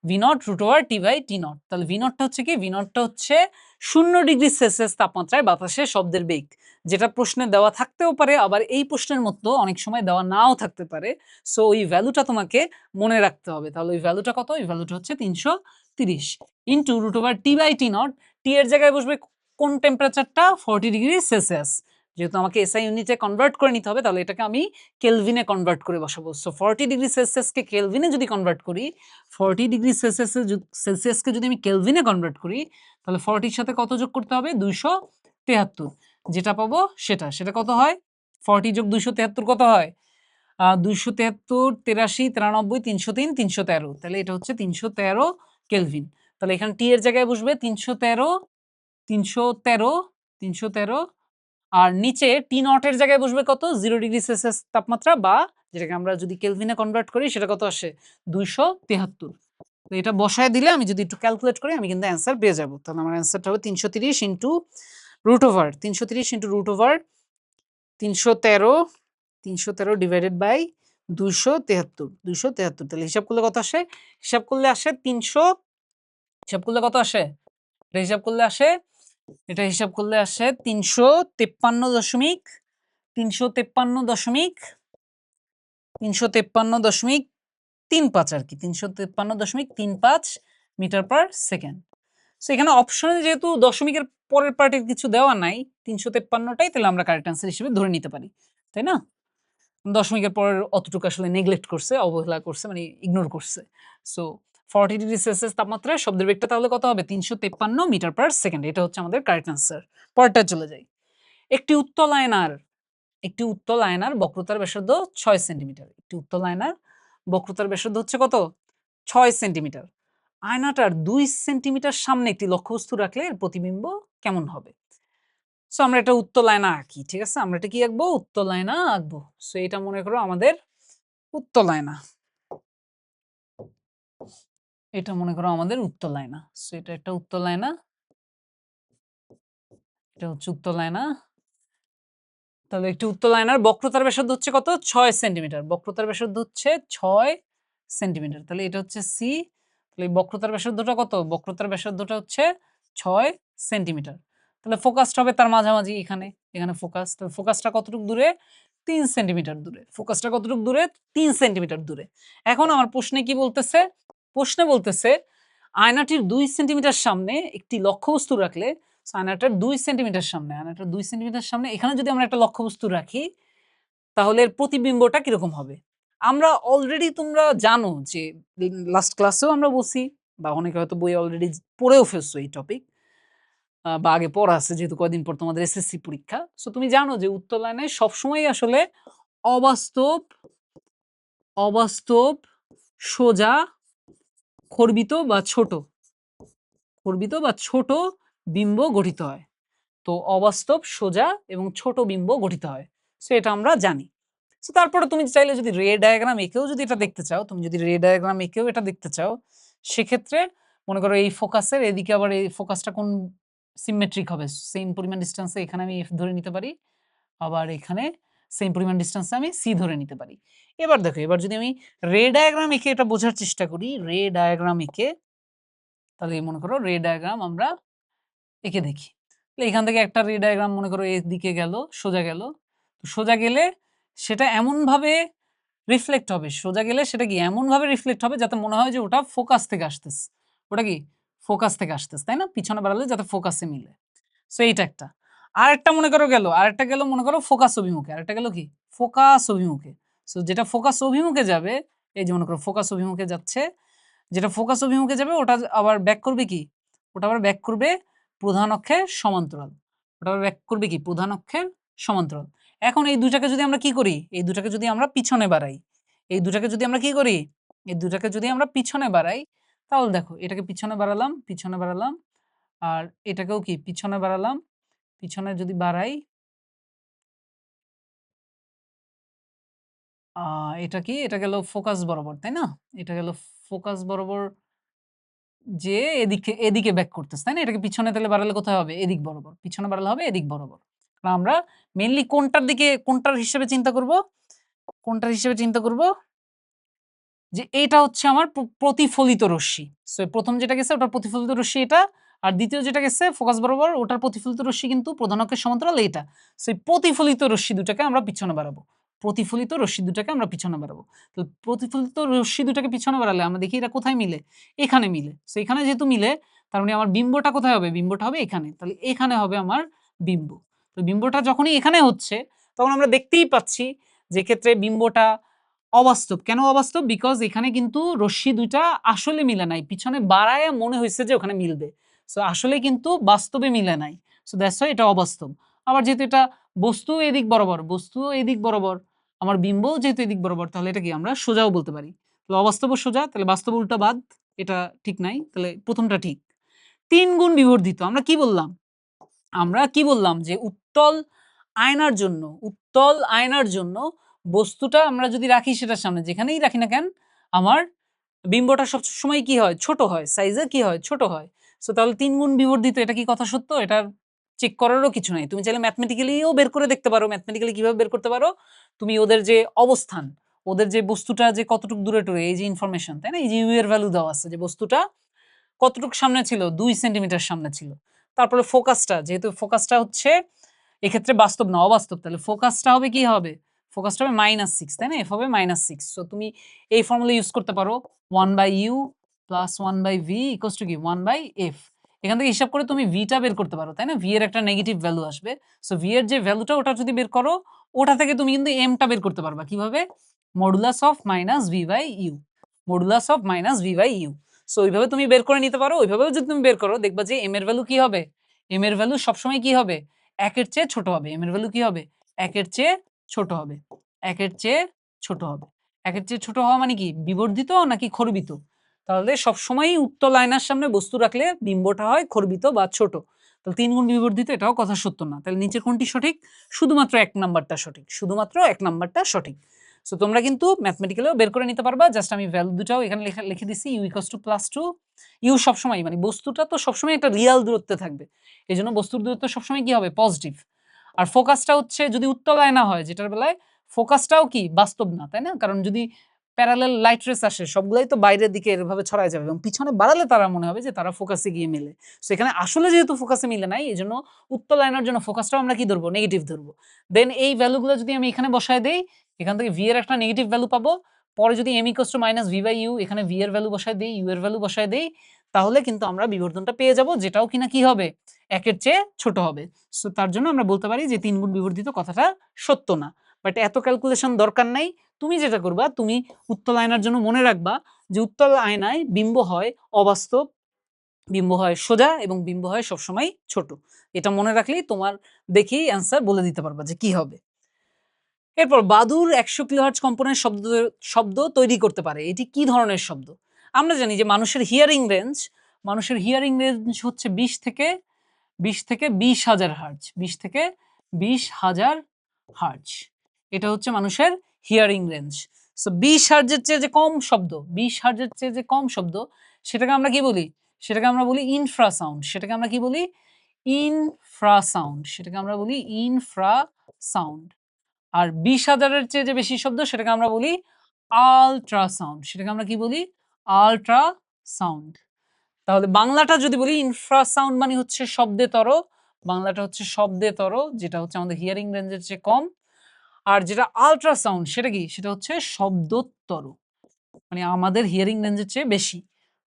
V not root over T by T not. তাহলে ভি নটটা হচ্ছে কি, ভি নটটা হচ্ছে 0 ডিগ্রি সেলসিয়াস তাপমাত্রায় বাতাসে শব্দের বেগ, যেটা প্রশ্নে দেওয়া থাকতেও পারে, আবার এই প্রশ্নের মতো অনেক সময় দেওয়া নাও থাকতে পারে। সো ওই ভ্যালুটা তোমাকে মনে রাখতে হবে। তাহলে ওই ভ্যালুটা কত, ওই ভ্যালুটা হচ্ছে 330 into root over T by T nought. T এর জায়গায় বসবে কোন টেম্পারেচারটা, 40 ডিগ্রি সেলসিয়াস। যেহেতু আমাকে এসআই ইউনিটে কনভার্ট করে নিতে হবে, তাহলে এটাকে আমি কেলভিনে কনভার্ট করে বসাবো। সো 40 ডিগ্রি সেলসিয়াসকে কেলভিনে যদি কনভার্ট করি, 40 ডিগ্রি সেলসিয়াসকে যদি আমি কেলভিনে কনভার্ট করি, তাহলে 40 সাথে কত যোগ করতে হবে, 273। যেটা পাবো সেটা কত হয়, 40 যোগ 273 কত হয়, 273, 83, 93, 303, 313। তাহলে এটা হচ্ছে 313 কেলভিন। তাহলে এখানে টি এর জায়গায় বসবে 313, 313, 313, আর নিচে টি নট এর জায়গায় বসবে কত, 0 ডিগ্রি সেলসিয়াস তাপমাত্রা, বা যেটাকে আমরা যদি কেলভিনে কনভার্ট করি সেটা কত আসে, 273। তো এটা বসায় দিলে আমি যদি একটু ক্যালকুলেট করি আমি কিন্তু অ্যান্সার পেয়ে যাবো। তাহলে আমার অ্যান্সারটা হবে 330 into root over 313 divided by 273। তাহলে হিসাব করলে কত আসে, হিসাব করলে আসে 300, হিসাব করলে কত আসে, এটা হিসাব করলে আসে, এটা হিসাব করলে আসে 353.35 আর কি, 353.35 মিটার পার সেকেন্ড। সো এখানে অপশনে যেহেতু দশমিকের পরের পার্টের কিছু দেওয়া নাই, 353টাই তাহলে আমরা কারেক্ট অ্যান্সার হিসেবে ধরে নিতে পারি, তাই না। দশমিকের পরের অতটুকু আসলে নেগলেক্ট করছে, অবহেলা করছে, মানে ইগনোর করছে। সো 40 ডিগ্রি সেলসিয়াস তাপমাত্রায় শব্দের বেগটা তাহলে কত হবে, 353 মিটার পার সেকেন্ড। এটা হচ্ছে আমাদের কারেক্ট অ্যান্সার। পরেরটা চলে যাই, একটি উত্তল আয়নার বক্রতার ব্যাসার্ধ 6 সেন্টিমিটার। একটি উত্তল আয়নার বক্রতার ব্যাসার্ধ হচ্ছে কত, 6 সেন্টিমিটার। আয়নাটার 2 সেন্টিমিটার সামনে একটি লক্ষ্যবস্তু রাখলে এর প্রতিবিম্ব কেমন হবে। সো আমরা একটা উত্তল আয়না আঁকি, ঠিক আছে, আমরা এটা কি আঁকবো, উত্তল আয়না আঁকবো। সো এটা মনে করো আমাদের উত্তল আয়না, এটা মনে করো আমাদের উত্তল আয়না। সো এটা একটা উত্তল আয়না, এটা হচ্ছে উত্তল আয়না। তাহলে একটি উত্তল আয়নার বক্রতার ব্যাসার্ধ হচ্ছে কত, 6 সেন্টিমিটার। বক্রতার ব্যাসার্ধ হচ্ছে 6 সেন্টিমিটার। তাহলে এটা হচ্ছে সি। তাহলে এই বক্রতার ব্যাসার্ধটা কত, বক্রতার ব্যাসার্ধটা হচ্ছে 6 সেন্টিমিটার। তাহলে ফোকাসটা হবে তার মাঝামাঝি, এখানে এখানে ফোকাস। তাহলে ফোকাসটা কতটুকু দূরে, 3 সেন্টিমিটার দূরে। ফোকাসটা কতটুকু দূরে, 3 সেন্টিমিটার দূরে। এখন আমার প্রশ্নে কি বলতেছে, প্রশ্নে বলতেছে আয়নাটির 2 সেন্টিমিটার সামনে একটি লক্ষ্যবস্তু রাখলে, আয়নাটার 2 সেন্টিমিটার সামনে, আয়নাটার 2 সেন্টিমিটার সামনে এখানে যদি আমরা একটা লক্ষ্যবস্তু রাখি, তাহলে এর প্রতিবিম্বটা কিরকম হবে। আমরা অলরেডি, তোমরা জানো যে লাস্ট ক্লাসেও আমরা বলছি, বা অনেকে হয়তো বই অলরেডি পড়েও ফেলছো এই টপিক, বা আগে পড়া আছে যেহেতু কয়দিন পর তোমাদের এসএসসি পরীক্ষা। সো তুমি জানো যে উত্তল আয়নায় সবসময় আসলে অবাস্তব, অবাস্তব, সোজা, খর্বিত বা ছোট, খর্বিত বা ছোট বিম্ব গঠিত হয়। তো অবাস্তব, সোজা এবং ছোট বিম্ব গঠিত হয়। সো এটা আমরা জানি। সো তারপরে তুমি চাইলে যদি রে ডায়াগ্রাম এঁকেও যদি এটা দেখতে চাও, তুমি যদি রে ডায়াগ্রাম এঁকেও এটা দেখতে চাও, সেক্ষেত্রে মনে করো এই ফোকাসের এদিকে আবার এই ফোকাসটা কোন সিমেট্রিক হবে, সেম পরিমাণ ডিসটেন্সে এখানে আমি এফ ধরে নিতে পারি, আবার এখানে সেম পরিমাণ ডিস্টেন্সে আমি সি ধরে নিতে পারি। এবার দেখো, এবার যদি আমি রে ডায়াগ্রাম এঁকে এটা বোঝার চেষ্টা করি, রে ডায়াগ্রাম এঁকে, তাহলে মনে করো রে ডায়াগ্রাম আমরা এঁকে দেখি। তাহলে এখান থেকে একটা রে ডায়াগ্রাম মনে করো এদিকে গেল, সোজা গেল। তো সোজা গেলে সেটা এমনভাবে রিফ্লেক্ট হবে, সোজা গেলে সেটা কি এমনভাবে রিফ্লেক্ট হবে যাতে মনে হয় যে ওটা ফোকাস থেকে আসতেছে। ওটা কি ফোকাস থেকে আসতেছে, তাই না? পিছনে বাড়ালে যাতে ফোকাসে মিলে। সো এইটা একটা। আরেকটা মনে করো গেল, আরেকটা গেল মনে করো ফোকাস অভিমুখে, আরেকটা গেল কি ফোকাস অভিমুখে। সো যেটা ফোকাস অভিমুখে যাবে, এই যে মনে করো ফোকাস অভিমুখে যাচ্ছে, যেটা ফোকাস অভিমুখে যাবে ওটা আবার ব্যাক করবে কি, ওটা আবার ব্যাক করবে প্রধান অক্ষের সমান্তরাল। ওটা আবার ব্যাক করবে কি প্রধান অক্ষের সমান্তরাল। এখন এই দুটাকে যদি আমরা কি করি, এই দুটাকে যদি আমরা পিছনে বাড়াই, এই দুটাকে যদি আমরা কি করি, এই দুটাকে যদি আমরা পিছনে বাড়াই, তাহলে দেখো এটাকে পিছনে বাড়ালাম, পিছনে বাড়ালাম, আর এটাকেও কি পিছনে বাড়ালাম, পিছনে যদি বাড়াই, এটা কি, এটা গেল ফোকাস বরাবর, তাই না? এটা গেল ফোকাস বরাবর, যে এদিকে এদিকে ব্যাক করতেছে, তাই না? এটাকে পিছনে তাহলে বাড়ালে কোথায় হবে, এদিক বরাবর। পিছনে বাড়ালে হবে এদিক বরাবর। আমরা মেইনলি কোনটার দিকে, কোনটার হিসেবে চিন্তা করব, কোনটার হিসেবে চিন্তা করব, যে এটা হচ্ছে আমার প্রতিফলিত রশ্মি। সো প্রথম যেটা গেছে ওটার প্রতিফলিত রশ্মি এটা, আর দ্বিতীয় যেটা গেছে ফোকাস বরাবর ওটার প্রতিফলিত রশ্মি কিন্তু প্রধান অক্ষের সমান্তরাল এটা। সো এই প্রতিফলিত রশ্মি দুটাকে আমরা পিছনে বাড়াবো, প্রতিফলিত রশ্মি দুটাকে আমরা পিছনে বাড়াবো। তো প্রতিফলিত রশ্মি দুটাকে পিছনে বাড়ালে আমরা দেখি এটা কোথায় মিলে, এখানে মিলে। সো এখানে যেহেতু মিলে, তার মানে আমার বিম্বটা কোথায় হবে, বিম্বটা হবে এখানে। তাহলে এখানে হবে আমার বিম্ব। তো বিম্বটা যখনই এখানে হচ্ছে, তখন আমরা দেখতেই পাচ্ছি যে ক্ষেত্রে বিম্বটা অবাস্তব। কেন অবাস্তব? বিকজ এখানে কিন্তু রশ্মি দুইটা আসলে মিলে নাই, পিছনে বাড়ায় মনে হয়েছে যে ওখানে মিলবে। সো আসলে কিন্তু বাস্তবে মিলে নাই। সো দ্যাটস হোয়াই এটা অবাস্তব। আবার যেহেতু এটা বস্তু এদিক বরাবর, বস্তু এদিক বরাবর, আমার বিম্ব যেহেতু এদিক বরাবর, তাহলে এটা কি আমরা সোজাও বলতে পারি। তাহলে অবাস্তব সোজা, তাহলে বাস্তব উল্টা বাদ, এটা ঠিক নাই, তাহলে প্রথমটা ঠিক। ৩ গুণ বিবর্ধিত, আমরা কি বললাম, আমরা কি বললাম যে উত্তল আয়নার জন্য, উত্তল আয়নার জন্য বস্তুটা আমরা যদি রাখি সেটার সামনে, যেখানেই রাখি না কেন, আমার বিম্বটা সবসময় কি হয়, ছোট হয়, সাইজে কি হয়, ছোট হয়। সো তাহলে ৩ গুণ বিবর্ধিত, এটা কি কথা সত্য? এটার চেক করারও কিছু নাই। তুমি চাইলে ম্যাথমেটিক্যালিও বের করে দেখতে পারো। ম্যাথমেটিক্যালি কিভাবে বের করতে পারো? তুমি ওদের যে অবস্থান, ওদের যে বস্তুটা যে কতটুকু দূরে টুরে, এই যে ইনফরমেশন, তাই না? এই যে ইউ এর ভ্যালু দেওয়া আছে, যে বস্তুটা কতটুকু সামনে ছিল, ২ সেন্টিমিটার সামনে ছিল। তারপরে ফোকাসটা, যেহেতু ফোকাসটা হচ্ছে এক্ষেত্রে বাস্তব না, অবাস্তব, তাহলে ফোকাসটা হবে কি হবে, ফোকাসটা হবে -6, তাই না? এফ হবে -6। সো তুমি এই ফর্মুলা ইউজ করতে পারো, 1/u plus 1/v equals to কি 1/f। এখান থেকে হিসাব করে তুমি v টা বের করতে পারো, তাই না? v এর একটা নেগেটিভ ভ্যালু আসবে। সো v এর যে ভ্যালুটা ওটা যদি বের করো, ওটা থেকে তুমি কিন্তু m টা বের করতে পারবা। কিভাবে? Modulus of -v/u, modulus of -v/u। So ওইভাবে তুমি বের করে নিতে পারো। ওইভাবেও যদি তুমি বের করো, দেখবা যে m এর ভ্যালু কি হবে, m এর ভ্যালু সবসময় কি হবে, ১ এর চেয়ে ছোট হবে। m এর ভ্যালু কি হবে, ১ এর চেয়ে ছোট হবে, ১ এর চেয়ে ছোট হবে। ১ এর চেয়ে ছোট হওয়া মানে কি, বিবর্ধিত নাকি খর্বিত? তাহলে সবসময়ই উত্তল আয়নার সামনে বস্তু রাখলে বিম্বটা হয় খর্বিত বা ছোট। তাহলে ৩ গুণ বিবর্ধিত, এটাও কথা সত্য না। তাহলে নিচের কোনটি সঠিক? শুধুমাত্র ১ নাম্বারটা সঠিক, শুধুমাত্র ১ নাম্বারটা সঠিক। সো তোমরা কিন্তু ম্যাথমেটিক্যালিও বের করে নিতে পারবা। জাস্ট আমি ভ্যালু দুটাও এখানে লিখে দিছি, u = +2। ইউ সবসময় মানে বস্তুটা তো সবসময় একটা রিয়াল দূরত্বে থাকবে। এজন্য বস্তুর দূরত্ব সবসময় কি হবে, পজিটিভ। আর ফোকাসটা হচ্ছে যদি উত্তল আয়না হয়, যেটার বেলায় ফোকাসটাও কি বাস্তব না, তাই না? কারণ যদি প্যারালাল লাইট রেস আসে, সবগুলাই তো বাইরের দিকে এভাবে ছড়ায় যাবে এবং পিছনে বাড়ালে তারা মনে হবে যে তারা ফোকাসে গিয়ে মেলে। সো এখানে আসলে যেহেতু ফোকাসে মিলে নাই, এজন্য উত্তল আয়নার জন্য ফোকাসটাও আমরা কি ধরবো, নেগেটিভ ধরবো। দেন এই ভ্যালুগুলো যদি আমি এখানে বসায় দেই, এখান থেকে v এর একটা নেগেটিভ ভ্যালু পাবো। পরে যদি m = -v/u, এখানে v এর ভ্যালু বসায় দেই, u এর ভ্যালু বসায় দেই, তাহলে কিন্তু আমরা বিবর্ধনটা পেয়ে যাব, যেটাও কিনা কি হবে, ১ এর চেয়ে ছোট হবে। সো তার জন্য আমরা বলতে পারি যে ৩ গুণ বিবর্ধিত কথাটা সত্য না। বাট এত ক্যালকুলেশন দরকার নাই। তুমি যেটা করবা, তুমি উত্তল আয়নার জন্য মনে রাখবা যে উত্তল আয়নায় বিম্ব হয় অবাস্তব, বিম্ব হয় সোজা এবং বিম্ব হয় সবসময় ছোট। এটা মনে রাখলেই তোমার দেখেই অ্যান্সার বলে দিতে পারবা যে কি হবে। এরপর বাদুর ১০০ কিলোহার্টজ কম্পনের শব্দ তৈরি করতে পারে। এটি কি ধরনের শব্দ? আমরা জানি যে মানুষের হিয়ারিং রেঞ্জ হচ্ছে ২০ থেকে ২০,০০০ হার্টজ, ২০ থেকে ২০,০০০ হার্টজ। এটা হচ্ছে মানুষের হিয়ারিং রেঞ্জ। সো ২০ হার্টজের চেয়ে যে কম শব্দ, ২০ হার্টজের চেয়ে যে কম শব্দ, সেটাকে আমরা কি বলি? সেটাকে আমরা বলি ইনফ্রাসাউন্ড। সেটাকে আমরা কি বলি? ইনফ্রাসাউন্ড। সেটাকে আমরা বলি ইনফ্রাসাউন্ড। আর 20,000-এর চেয়ে যে বেশি শব্দ সেটাকে আমরা বলি আল্ট্রাসাউন্ড। সেটাকে আমরা কি বলি? আল্ট্রাসাউন্ড। তাহলে বাংলাটা যদি বলি ইনফ্রাসাউন্ড মানে হচ্ছে শব্দেতর, বাংলাটা হচ্ছে শব্দেতর, যেটা হচ্ছে আমাদের হিয়ারিং রেঞ্জের চেয়ে কম। আর যেটা আল্ট্রাসাউন্ড সেটা কি? সেটা হচ্ছে শব্দোত্তর, মানে আমাদের হিয়ারিং রেঞ্জের চেয়ে বেশি।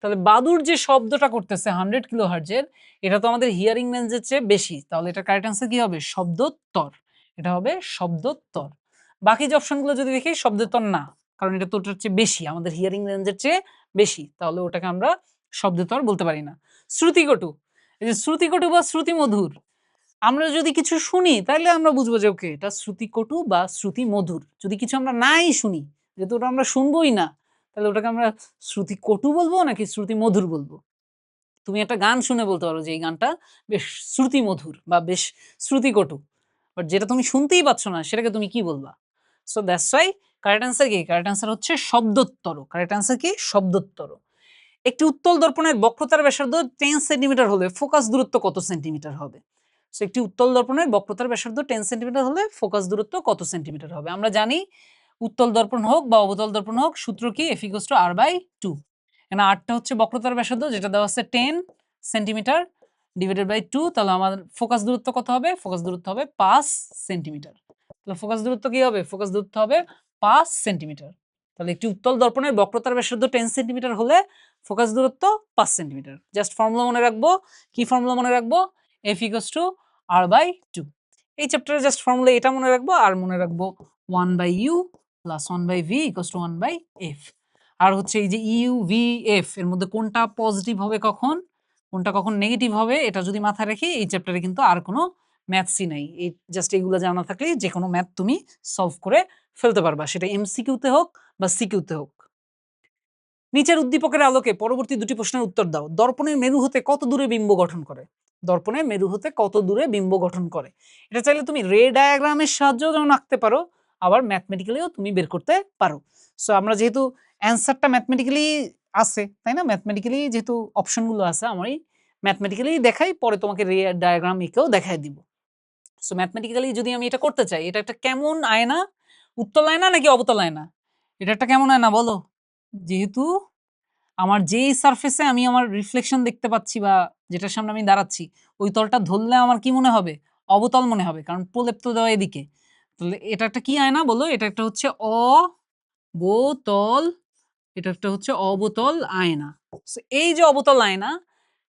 তাহলে বাদুর যে শব্দটা করতেছে 100 কিলোহার্টজের, এটা তো আমাদের হিয়ারিং রেঞ্জের চেয়ে বেশি। তাহলে এটা কারেক্ট অ্যান্সার কি হবে? শব্দোত্তর। এটা হবে শব্দোত্তর। বাকি যে অপশনগুলো যদি দেখি শব্দোত্তর না, কারণ এটা তো ওটার চেয়ে বেশি, আমাদের হিয়ারিং রেঞ্জের চেয়ে বেশি। তাহলে ওটাকে আমরা শব্দোত্তর বলতে পারি না। শ্রুতিকটু, এই যে শ্রুতিকটু বা শ্রুতিমধুর, আমরা যদি কিছু শুনি তাহলে আমরা বুঝবো যে ওকে এটা শ্রুতিকটু বা শ্রুতিমধুর। যদি কিছু আমরা নাই শুনি, যেহেতু ওটা আমরা শুনবোই না, তাহলে ওটাকে আমরা শ্রুতিকটু বলবো নাকি শ্রুতিমধুর বলবো? তুমি একটা গান শুনে বলতে পারো যে এই গানটা বেশ শ্রুতিমধুর বা বেশ শ্রুতিকটু। বাট যেটা তুমি শুনতেই পাচ্ছ না সেটাকে তুমি কি বলবা? So that's why correct answer কি? কারেক্ট অ্যান্সার হচ্ছে শব্দোত্তর। কারেক্ট অ্যান্সার কি? শব্দোত্তর। একটি উত্তল দর্পণের বক্রতার ব্যাসার্ধ 10 সেন্টিমিটার হলে ফোকাস দূরত্ব কত সেন্টিমিটার হবে? সো একটি উত্তল দর্পণের বক্রতার ব্যাসার্ধ 10 সেন্টিমিটার হলে ফোকাস দূরত্ব কত সেন্টিমিটার হবে? আমরা জানি উত্তল দর্পণ হোক বা অবতল দর্পণ হোক, সূত্র কি? F = R/2। এখানে R টা হচ্ছে বক্রতার ব্যাসার্ধ, যেটা দেওয়া আছে 10 সেন্টিমিটার ডিভাইডেড বাই 2। তাহলে আমাদের ফোকাস দূরত্ব কত হবে? ফোকাস দূরত্ব হবে 5 সেন্টিমিটার। তাহলে ফোকাস দূরত্ব কি হবে? ফোকাস দূরত্ব হবে 5 সেন্টিমিটার। তাহলে একটি উত্তল দর্পণের বক্রতার ব্যাসার্ধ 10 সেন্টিমিটার হলে ফোকাস দূরত্ব 5 সেন্টিমিটার। জাস্ট ফর্মুলা মনে রাখবো। কি ফর্মুলা মনে রাখবো? F = R/2। এই চ্যাপ্টারে জাস্ট ফর্মুলা এটা মনে রাখবো, আর মনে রাখবো 1/u + 1/v = 1/f। আর হচ্ছে এই যে ইউ ভি এফ এর মধ্যে কোনটা পজিটিভ হবে কখন, কোনটা কখন নেগেটিভ হবে, এটা যদি মাথায় রাখি এই চ্যাপ্টারে কিন্তু আর কোনো ম্যাথসই নাই। এই জাস্ট এইগুলো জানা থাকলেই যে কোনো ম্যাথ তুমি সলভ করে ফেলতে পারবা, সেটা এমসিকিউতে হোক বা সিকিউতে হোক। নিচের উদ্দীপকের আলোকে পরবর্তী দুটি প্রশ্নের উত্তর দাও। দর্পণের মেরু হতে কত দূরে বিম্ব গঠন করে? দর্পণের মেরু হতে কত দূরে বিম্ব গঠন করে? এটা চাইলে তুমি রে ডায়াগ্রামের সাহায্যেও যেমন আঁকতে পারো, আবার ম্যাথমেটিক্যালিও তুমি বের করতে পারো। সো আমরা যেহেতু অ্যান্সারটা ম্যাথমেটিক্যালি আছে, তাই না? ম্যাথমেটিক্যালি যেহেতু অপশনগুলো আছে, আমি ম্যাথমেটিক্যালি দেখাই, পরে তোমাকে রে ডায়াগ্রাম এঁকেও দেখাই দিব। সো ম্যাথমেটিক্যালি যদি আমি এটা করতে চাই, এটা একটা কেমন আয়না? উত্তল আয়না নাকি অবতল আয়না? এটা একটা কেমন আয়না বলো? যেহেতু আমার যেই সারফেসে আমি আমার রিফ্লেকশন দেখতে পাচ্ছি বা যেটার সামনে আমি দাঁড়াচ্ছি, ওই তলটা ধরলে আমার কি মনে হবে? অবতল মনে হবে, কারণ প্রলেপ তো দেওয়া এদিকে। তাহলে এটা একটা কি আয়না বলো? এটা একটা হচ্ছে অবতল, এটা একটা হচ্ছে অবতল আয়না। সো এই যে অবতল আয়না,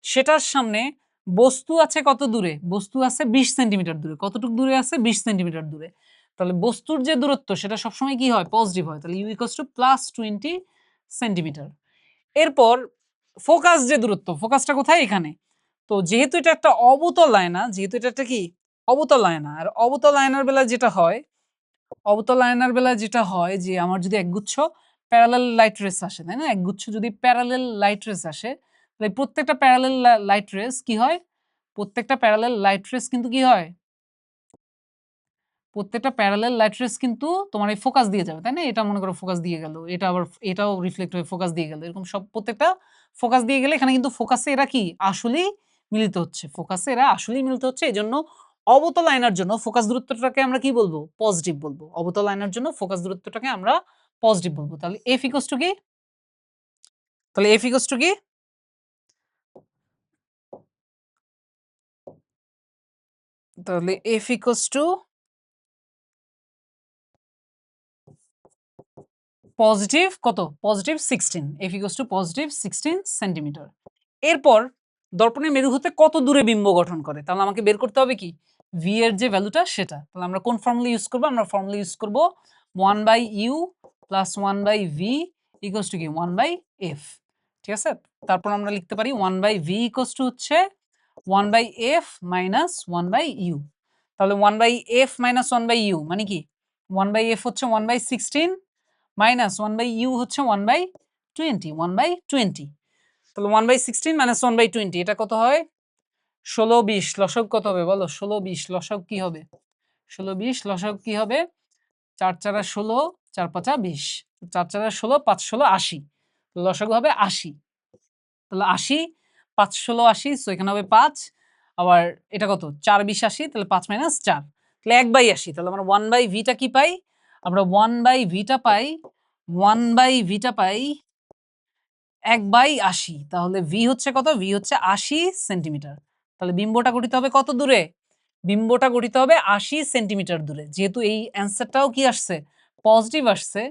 সেটার সামনে বস্তু আছে কত দূরে? বস্তু আছে 20 সেন্টিমিটার দূরে। কতটুক দূরে আছে? 20 সেন্টিমিটার দূরে। তাহলে বস্তুর যে দূরত্ব সেটা সবসময় কি হয়? পজিটিভ হয়। তাহলে u = +20 সেন্টিমিটার। এরপর ফোকাস যে দূরত্ব, ফোকাসটা কোথায়? এখানে। তো যেহেতু এটা একটা অবতল আয়না, যেহেতু এটা একটা কি? অবতল আয়না। আর অবতল আয়নার বেলায় যেটা হয়, অবতল আয়নার বেলায় যেটা হয় যে আমার যদি একগুচ্ছ প্যারালাল লাইট রেস আসে, তাই না? একগুচ্ছ যদি প্যারালাল লাইট রেস আসে, তাহলে প্রত্যেকটা প্যারালাল লাইট রেস কি হয়? প্রত্যেকটা প্যারালাল লাইট রেস কিন্তু কি হয়? প্রত্যেকটা প্যারালাল লাইট রেস কিন্তু তোমার এই ফোকাস দিয়ে যাবে, তাই না? এটা মনে করো ফোকাস দিয়ে গেল, এটা আবার এটাও রিফ্লেক্ট হয়ে ফোকাস দিয়ে গেল। এরকম সব প্রত্যেকটা ফোকাস দিয়ে গেলে এখানে কিন্তু ফোকাসে এরা কি আসলেই মিলিত হচ্ছে। ফোকাসে এরা আসলেই মিলিত হচ্ছে। এজন্য অবতল আয়নার জন্য ফোকাস দূরত্বটাকে আমরা কি বলবো? পজিটিভ বলবো। অবতল আয়নার জন্য ফোকাস দূরত্বটাকে আমরা পজিটিভ বলবো। তাহলে F ইকুয়ালস টু কি? তাহলে F ইকুয়ালস টু কি? তাহলে F ইকুয়ালস টু পজিটিভ কত? Positive 16। F equals to positive 16 centimetre. এরপর দর্পণের মেরু হতে কত দূরে বিম্ব গঠন করে? তাহলে আমাকে বের করতে হবে কি? V এর যে ভ্যালুটা সেটা। তাহলে আমরা কোন ফর্মুলা ইউজ করব? আমরা ফর্মুলা ইউজ করব 1/u + 1/v equals to কি? 1/f। ঠিক আছে? তারপর আমরা লিখতে পারি 1/v equals to হচ্ছে 1/f minus 1/u। তাহলে 1/f minus 1/u মানে কি? 1/f হচ্ছে 1/16 মাইনাস 1/u হচ্ছে 1/20, 1/20। তাহলে 1/16 মাইনাস 1/20 এটা কত হয়? ১৬, ২০ লসাগু কত হবে বলো? ১৬, ২০ লসাগু কি হবে? ১৬, ২০ লসাগু কি হবে? ৪ × ১৬, ৪ × ৫ = ২০। ৪ × ১৬, ৫ × ১৬ ৮০। লসাগু হবে ৮০। তাহলে ৮০, ৫ × ১৬ ৮০, সো এখানে হবে ৫। আবার এটা কত? ৪ × ২০ ৮০, তাহলে ৫ - ৪। তাহলে 1/80, তাহলে আমরা 1/v-টা কি পাই? আমরা 1/v-টা পাই 1/v-টা পাই 1/80। তাহলে v হচ্ছে কত? v হচ্ছে 80 সেন্টিমিটার। তাহলে বিম্বটা গঠিত হবে কত দূরে? বিম্বটা গঠিত হবে 80 সেন্টিমিটার দূরে। যেহেতু এই অ্যান্সারটাও কি আসছে? পজিটিভ আসছে।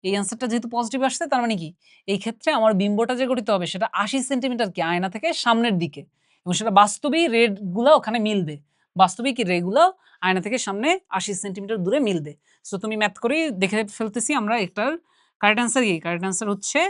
এই অ্যান্সারটা যেহেতু পজিটিভ আসছে তার মানে কি? এই ক্ষেত্রে আমার বিম্বটা যে গঠিত হবে সেটা 80 সেন্টিমিটার কি আয়না থেকে সামনের দিকে, এবং সেটা বাস্তবেই রেড গুলা ওখানে মিলবে। বাস্তবিক কি রে গুলো আয়না থেকে সামনে 80 সেন্টিমিটার দূরে মিলবে। সো তুমি ম্যাথ করেই দেখে ফেলতেছি আমরা এটার কারেক্ট অ্যান্সার কি? কারেক্ট অ্যান্সার হচ্ছে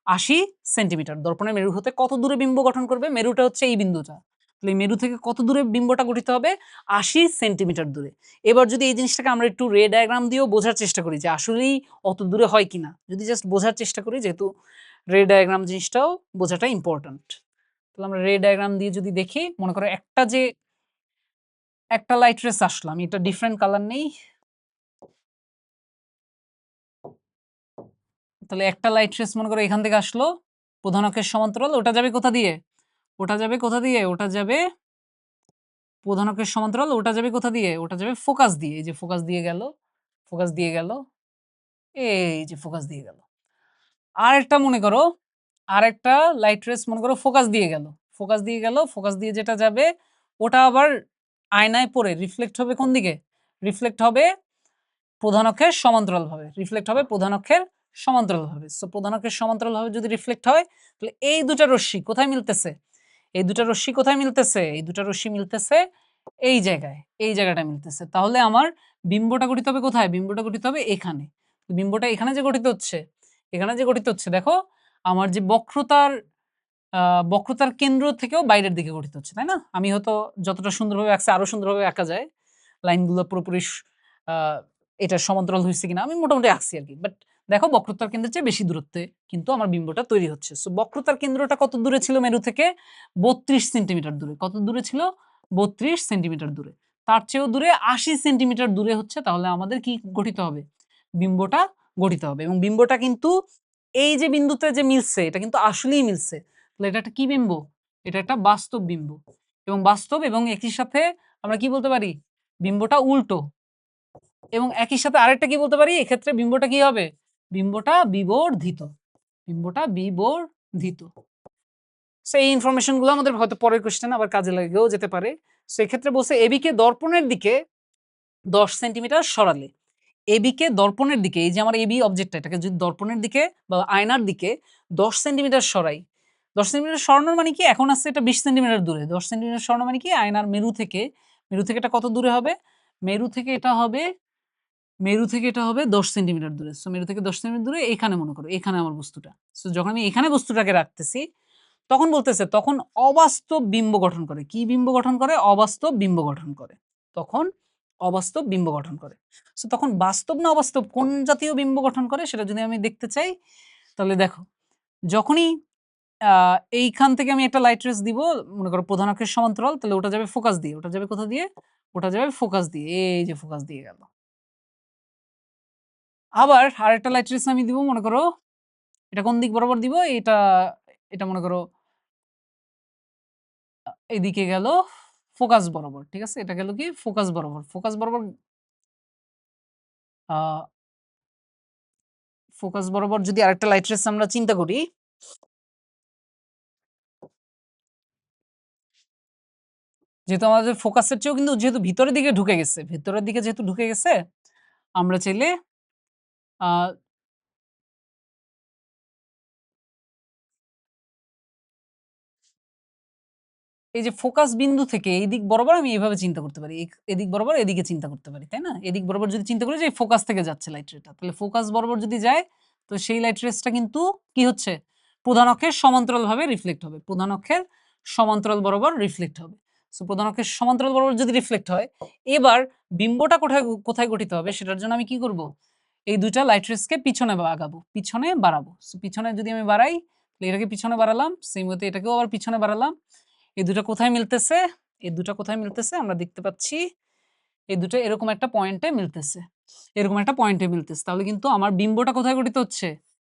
80 সেন্টিমিটার। দর্পণের মেরু হতে কত দূরে বিম্ব গঠন করবে? মেরুটা হচ্ছে এই বিন্দুটা। তাহলে এই মেরু থেকে কত দূরে বিম্বটা গঠিত হবে? 80 সেন্টিমিটার দূরে। এবার যদি এই জিনিসটাকে আমরা একটু রে ডায়াগ্রাম দিয়েও বোঝার চেষ্টা করি যে আসলেই অত দূরে হয় কিনা, যদি জাস্ট বোঝার চেষ্টা করি, যেহেতু রে ডায়াগ্রাম জিনিসটাও বোঝাটা ইম্পর্ট্যান্ট। তাহলে আমরা রে ডায়াগ্রাম দিয়ে যদি দেখি, মনে করো একটা লাইট রেস আসলো, আমি এটা ডিফারেন্ট কালার নেই। তাহলে একটা লাইট রেস মনে করো এখান থেকে আসলো, প্রধান অক্ষের সমান্তরাল, ওটা যাবে কোথা দিয়ে? ওটা যাবে কোথা দিয়ে? ওটা যাবে প্রধান অক্ষের সমান্তরাল, ওটা যাবে কোথা দিয়ে? ওটা যাবে ফোকাস দিয়ে। এই যে ফোকাস দিয়ে গেল, ফোকাস দিয়ে গেল, এই যে ফোকাস দিয়ে গেল। আরেকটা মনে করো, আরেকটা লাইট রেস মনে করো ফোকাস দিয়ে গেল, ফোকাস দিয়ে গেল, ফোকাস দিয়ে যেটা যাবে ওটা আবার আয়নায় পড়ে রিফ্লেক্ট হবে কোন দিকে? রিফ্লেক্ট হবে প্রধান অক্ষের সমান্তরালভাবে, রিফ্লেক্ট হবে প্রধান অক্ষের সমান্তরালভাবে। সো প্রধান অক্ষের সমান্তরালভাবে যদি রিফ্লেক্ট হয়, তাহলে এই দুটা রশ্মি কোথায় মিলতেছে? এই দুটা রশ্মি কোথায় মিলতেছে? এই দুটা রশ্মি মিলতেছে এই জায়গায়, এই জায়গাটা মিলতেছে। তাহলে আমার বিম্বটা গঠিত হবে কোথায়? বিম্বটা গঠিত হবে এখানে। বিম্বটা এখানে যে গঠিত হচ্ছে, এখানে যে গঠিত হচ্ছে, দেখো আমার যে বক্রতার কেন্দ্র থেকেও বাইরের দিকে গঠিত হচ্ছে, তাই না? আমি হয়তো যতটা সুন্দরভাবে আঁকছি আরো সুন্দরভাবে আঁকা যায়, লাইনগুলো পুরোপুরি এটা সমান্তরাল হয়েছে কিনা আমি মোটামুটি আঁকছি আর কি। বাট দেখো বক্রতার কেন্দ্রের চেয়ে বেশি দূরত্বে কিন্তু আমার বিম্বটা তৈরি হচ্ছে। সো বক্রতার কেন্দ্রটা কত দূরে ছিল মেরু থেকে? 32 সেন্টিমিটার দূরে। কত দূরে ছিল? 32 সেন্টিমিটার দূরে। তার চেয়েও দূরে 80 সেন্টিমিটার দূরে হচ্ছে, তাহলে আমাদের কি গঠিত হবে? বিম্বটা গঠিত হবে। এবং বিম্বটা কিন্তু এই যে বিন্দুতে যে মিলছে এটা কিন্তু আসলেই মিলছে। তাহলে এটা একটা কি বিম্ব? এটা একটা বাস্তব বিম্ব। এবং বাস্তব এবং একই সাথে আমরা কি বলতে পারি? বিম্বটা উল্টো। এবং একই সাথে আরেকটা কি বলতে পারি? এক্ষেত্রে বিম্বটা কি হবে? বিম্বটা বিবর্ধিত। বিম্বটা বিবর্ধিত। সো এই ইনফরমেশন গুলো আমাদের হয়তো পরের কোশ্চেন আবার কাজে লাগেও যেতে পারে। সো এক্ষেত্রে বলছে এবি কে দর্পণের দিকে 10 সেন্টিমিটার সরালে, এবি কে দর্পণের দিকে, এই যে আমার এবি অবজেক্টটা, এটাকে যদি দর্পণের দিকে বা আয়নার দিকে 10 সেন্টিমিটার সরাই, 10 সেন্টিমিটার সরানোর মানে কি? এখন আসছে এটা 20 সেন্টিমিটার দূরে। 10 সেন্টিমিটার সরানো মানে কি? আয়নার মেরু থেকে এটা কত দূরে হবে? মেরু থেকে এটা হবে মেরু থেকে এটা হবে 10 সেন্টিমিটার দূরে। সো মেরু থেকে 10 সেন্টিমিটার দূরে এখানে মনে করো, এখানে আমার বস্তুটা। সো যখন আমি এখানে বস্তুটাকে রাখতেছি তখন বলতেছে তখন অবাস্তব বিম্ব গঠন করে। কি বিম্ব গঠন করে? অবাস্তব বিম্ব গঠন করে। তখন অবাস্তব বিম্ব গঠন করে। সো তখন বাস্তব না অবাস্তব কোন জাতীয় বিম্ব গঠন করে সেটা যদি আমি দেখতে চাই, তাহলে দেখো যখনই এইখান থেকে আমি একটা লাইট রেস দিব, মনে করো প্রধান অক্ষের সমান্তরাল, তাহলে ওটা যাবে ফোকাস দিয়ে। ওটা যাবে কোথা দিয়ে? ওটা যাবে ফোকাস দিয়ে। এই যে ফোকাস দিয়ে গেল। আবার আরেকটা লাইট রেস আমি দিব, মনে করো এটা কোন দিক বরাবর দিব? এটা মনে করো এদিকে গেল ফোকাস বরাবর। ঠিক আছে? এটা গেল কি? ফোকাস বরাবর। আ ফোকাস বরাবর যদি আরেকটা লাইট রেস আমরা চিন্তা করি, যেহেতু আমাদের ফোকাসের চেয়েও কিন্তু যেহেতু ভিতরের দিকে ঢুকে গেছে, ভিতরের দিকে যেহেতু ঢুকে গেছে, আমরা চাইলে আ এই যে ফোকাস বিন্দু থেকে এই দিক বরাবর আমি এভাবে চিন্তা করতে পারি। এদিক বরাবর এদিকে চিন্তা করতে পারি, তাই না? এদিক বরাবর যদি চিন্তা করি যে ফোকাস থেকে যাচ্ছে লাইট রেটা, তাহলে ফোকাস বরাবর যদি যায় তো সেই লাইট রেসটা কিন্তু কি হচ্ছে? প্রধান অক্ষের সমান্তরালভাবে রিফ্লেক্ট হবে। প্রধান অক্ষের সমান্তরাল বরাবর রিফ্লেক্ট হবে। সো প্রধান অক্ষের সমান্তরাল বরাবর যদি রিফ্লেক্ট হয়, এবার বিম্বটা কোথায় গঠিত হবে সেটার জন্য আমি কি করব? এই ২ টা লাইট রেসকে পিছনে আগাবো, পিছনে বাড়াবো। সো পিছনে যদি আমি বাড়াই, তাহলে এটাকে পিছনে বাড়ালাম, সেইম ওয়েতে এটাকেও আবার পিছনে বাড়ালাম। এই দুটা কোথায় মিলতেছে? এই দুটা কোথায় মিলতেছে? আমরা দেখতে পাচ্ছি এই দুটো এরকম একটা পয়েন্টে মিলতেছে। এরকম একটা পয়েন্টে মিলতেছে। তাহলে কিন্তু আমার বিম্বটা কোথায় গঠিত হচ্ছে?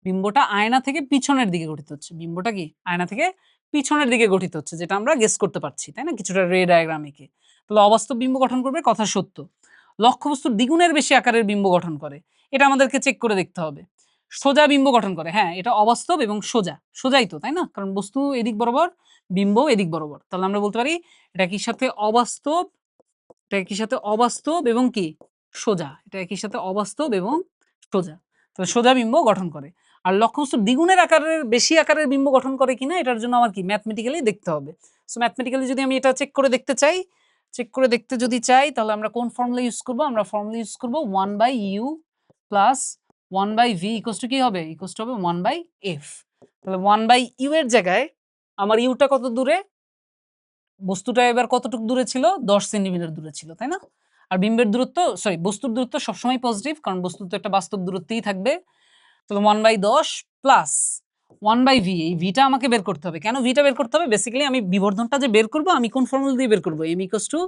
বিম্বটা আয়না থেকে পিছনের দিকে গঠিত হচ্ছে। বিম্বটা কি? আয়না থেকে পিছনের দিকে গঠিত হচ্ছে। যেটা আমরা গেস করতে পারছি, তাই না? কিছুটা রে ডায়াগ্রাম এঁকে। তাহলে অবাস্তব বিম্ব গঠন করবে, কথা সত্য। লক্ষ্যবস্তুর দ্বিগুণের বেশি আকারের বিম্ব গঠন করে, এটা আমাদেরকে চেক করে দেখতে হবে। সোজা বিম্ব গঠন করে, হ্যাঁ এটা অবাস্তব এবং সোজা, সোজাই তো তাই না, কারণ বস্তু এদিক বরাবর, বিম্ব এদিক বরাবর, তাহলে আমরা বলতে পারি এটা কি সাথে অবাস্তব, এটা একই সাথে অবাস্তব এবং কি সোজা, এটা একই সাথে অবাস্তব এবং সোজা, তাহলে সোজা বিম্ব গঠন করে। আর লক্ষ্যবস্তুর দ্বিগুণের আকারের বেশি আকারের বিম্ব গঠন করে কিনা এটার জন্য আমার কি ম্যাথমেটিক্যালি দেখতে হবে। সো ম্যাথমেটিক্যালি যদি আমি এটা চেক করে দেখতে চাই, চেক করে দেখতে যদি চাই তাহলে আমরা কোন ফর্মুলা ইউজ করব, আমরা ফর্মুলা ইউজ করব 1/u plus 1/v equals to কি হবে, ইকুয়ালস টু হবে 1/f। তাহলে 1/u এর জায়গায় আমার ইউটা কত দূরে, বস্তুটা এবার কতটুকু দূরে ছিল, 10 সেন্টিমিটার দূরে ছিল তাই না। আর বিম্বের দূরত্ব, সরি বস্তুর দূরত্ব সবসময় পজিটিভ, কারণ বস্তু তো একটা বাস্তব দূরত্বেই থাকবে। তাহলে 1/10 প্লাস 1/v, এই ভিটা আমাকে বের করতে হবে। কেন ভিটা বের করতে হবে, বেসিক্যালি আমি বিবর্ধনটা যে বের করব আমি কোন ফর্মুলা দিয়ে বের করব, m equals to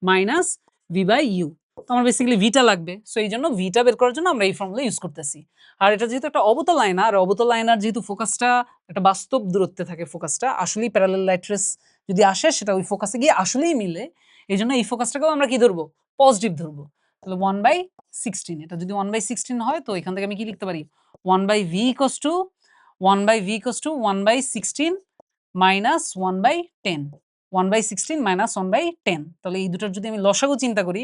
minus v/u, তো আমার বেসিক্যালি ভিটা লাগবে। সো এই জন্য ভিটা বের করার জন্য আমরা এই ফর্মুলা ইউজ করতেছি। আর এটা যেহেতু একটা অবতল আয়না, আর অবতল আয়নার যেহেতু ফোকাসটা একটা বাস্তব দূরত্বে থাকে, ফোকাসটা আসলেই প্যারালাল লাইট রেস যদি আসে সেটা ওই ফোকাসে গিয়ে আসলেই মিলে, এই জন্য এই ফোকাসটাকেও আমরা কি ধরবো, পজিটিভ ধরবো। তাহলে 1/16, এটা যদি 1/16 হয় তো এখান থেকে আমি কি লিখতে পারি, 1/v equals to 1/16 minus 1/10, 1/16 minus 1/10। তাহলে এই দুটোর যদি আমি লসাগু চিন্তা করি,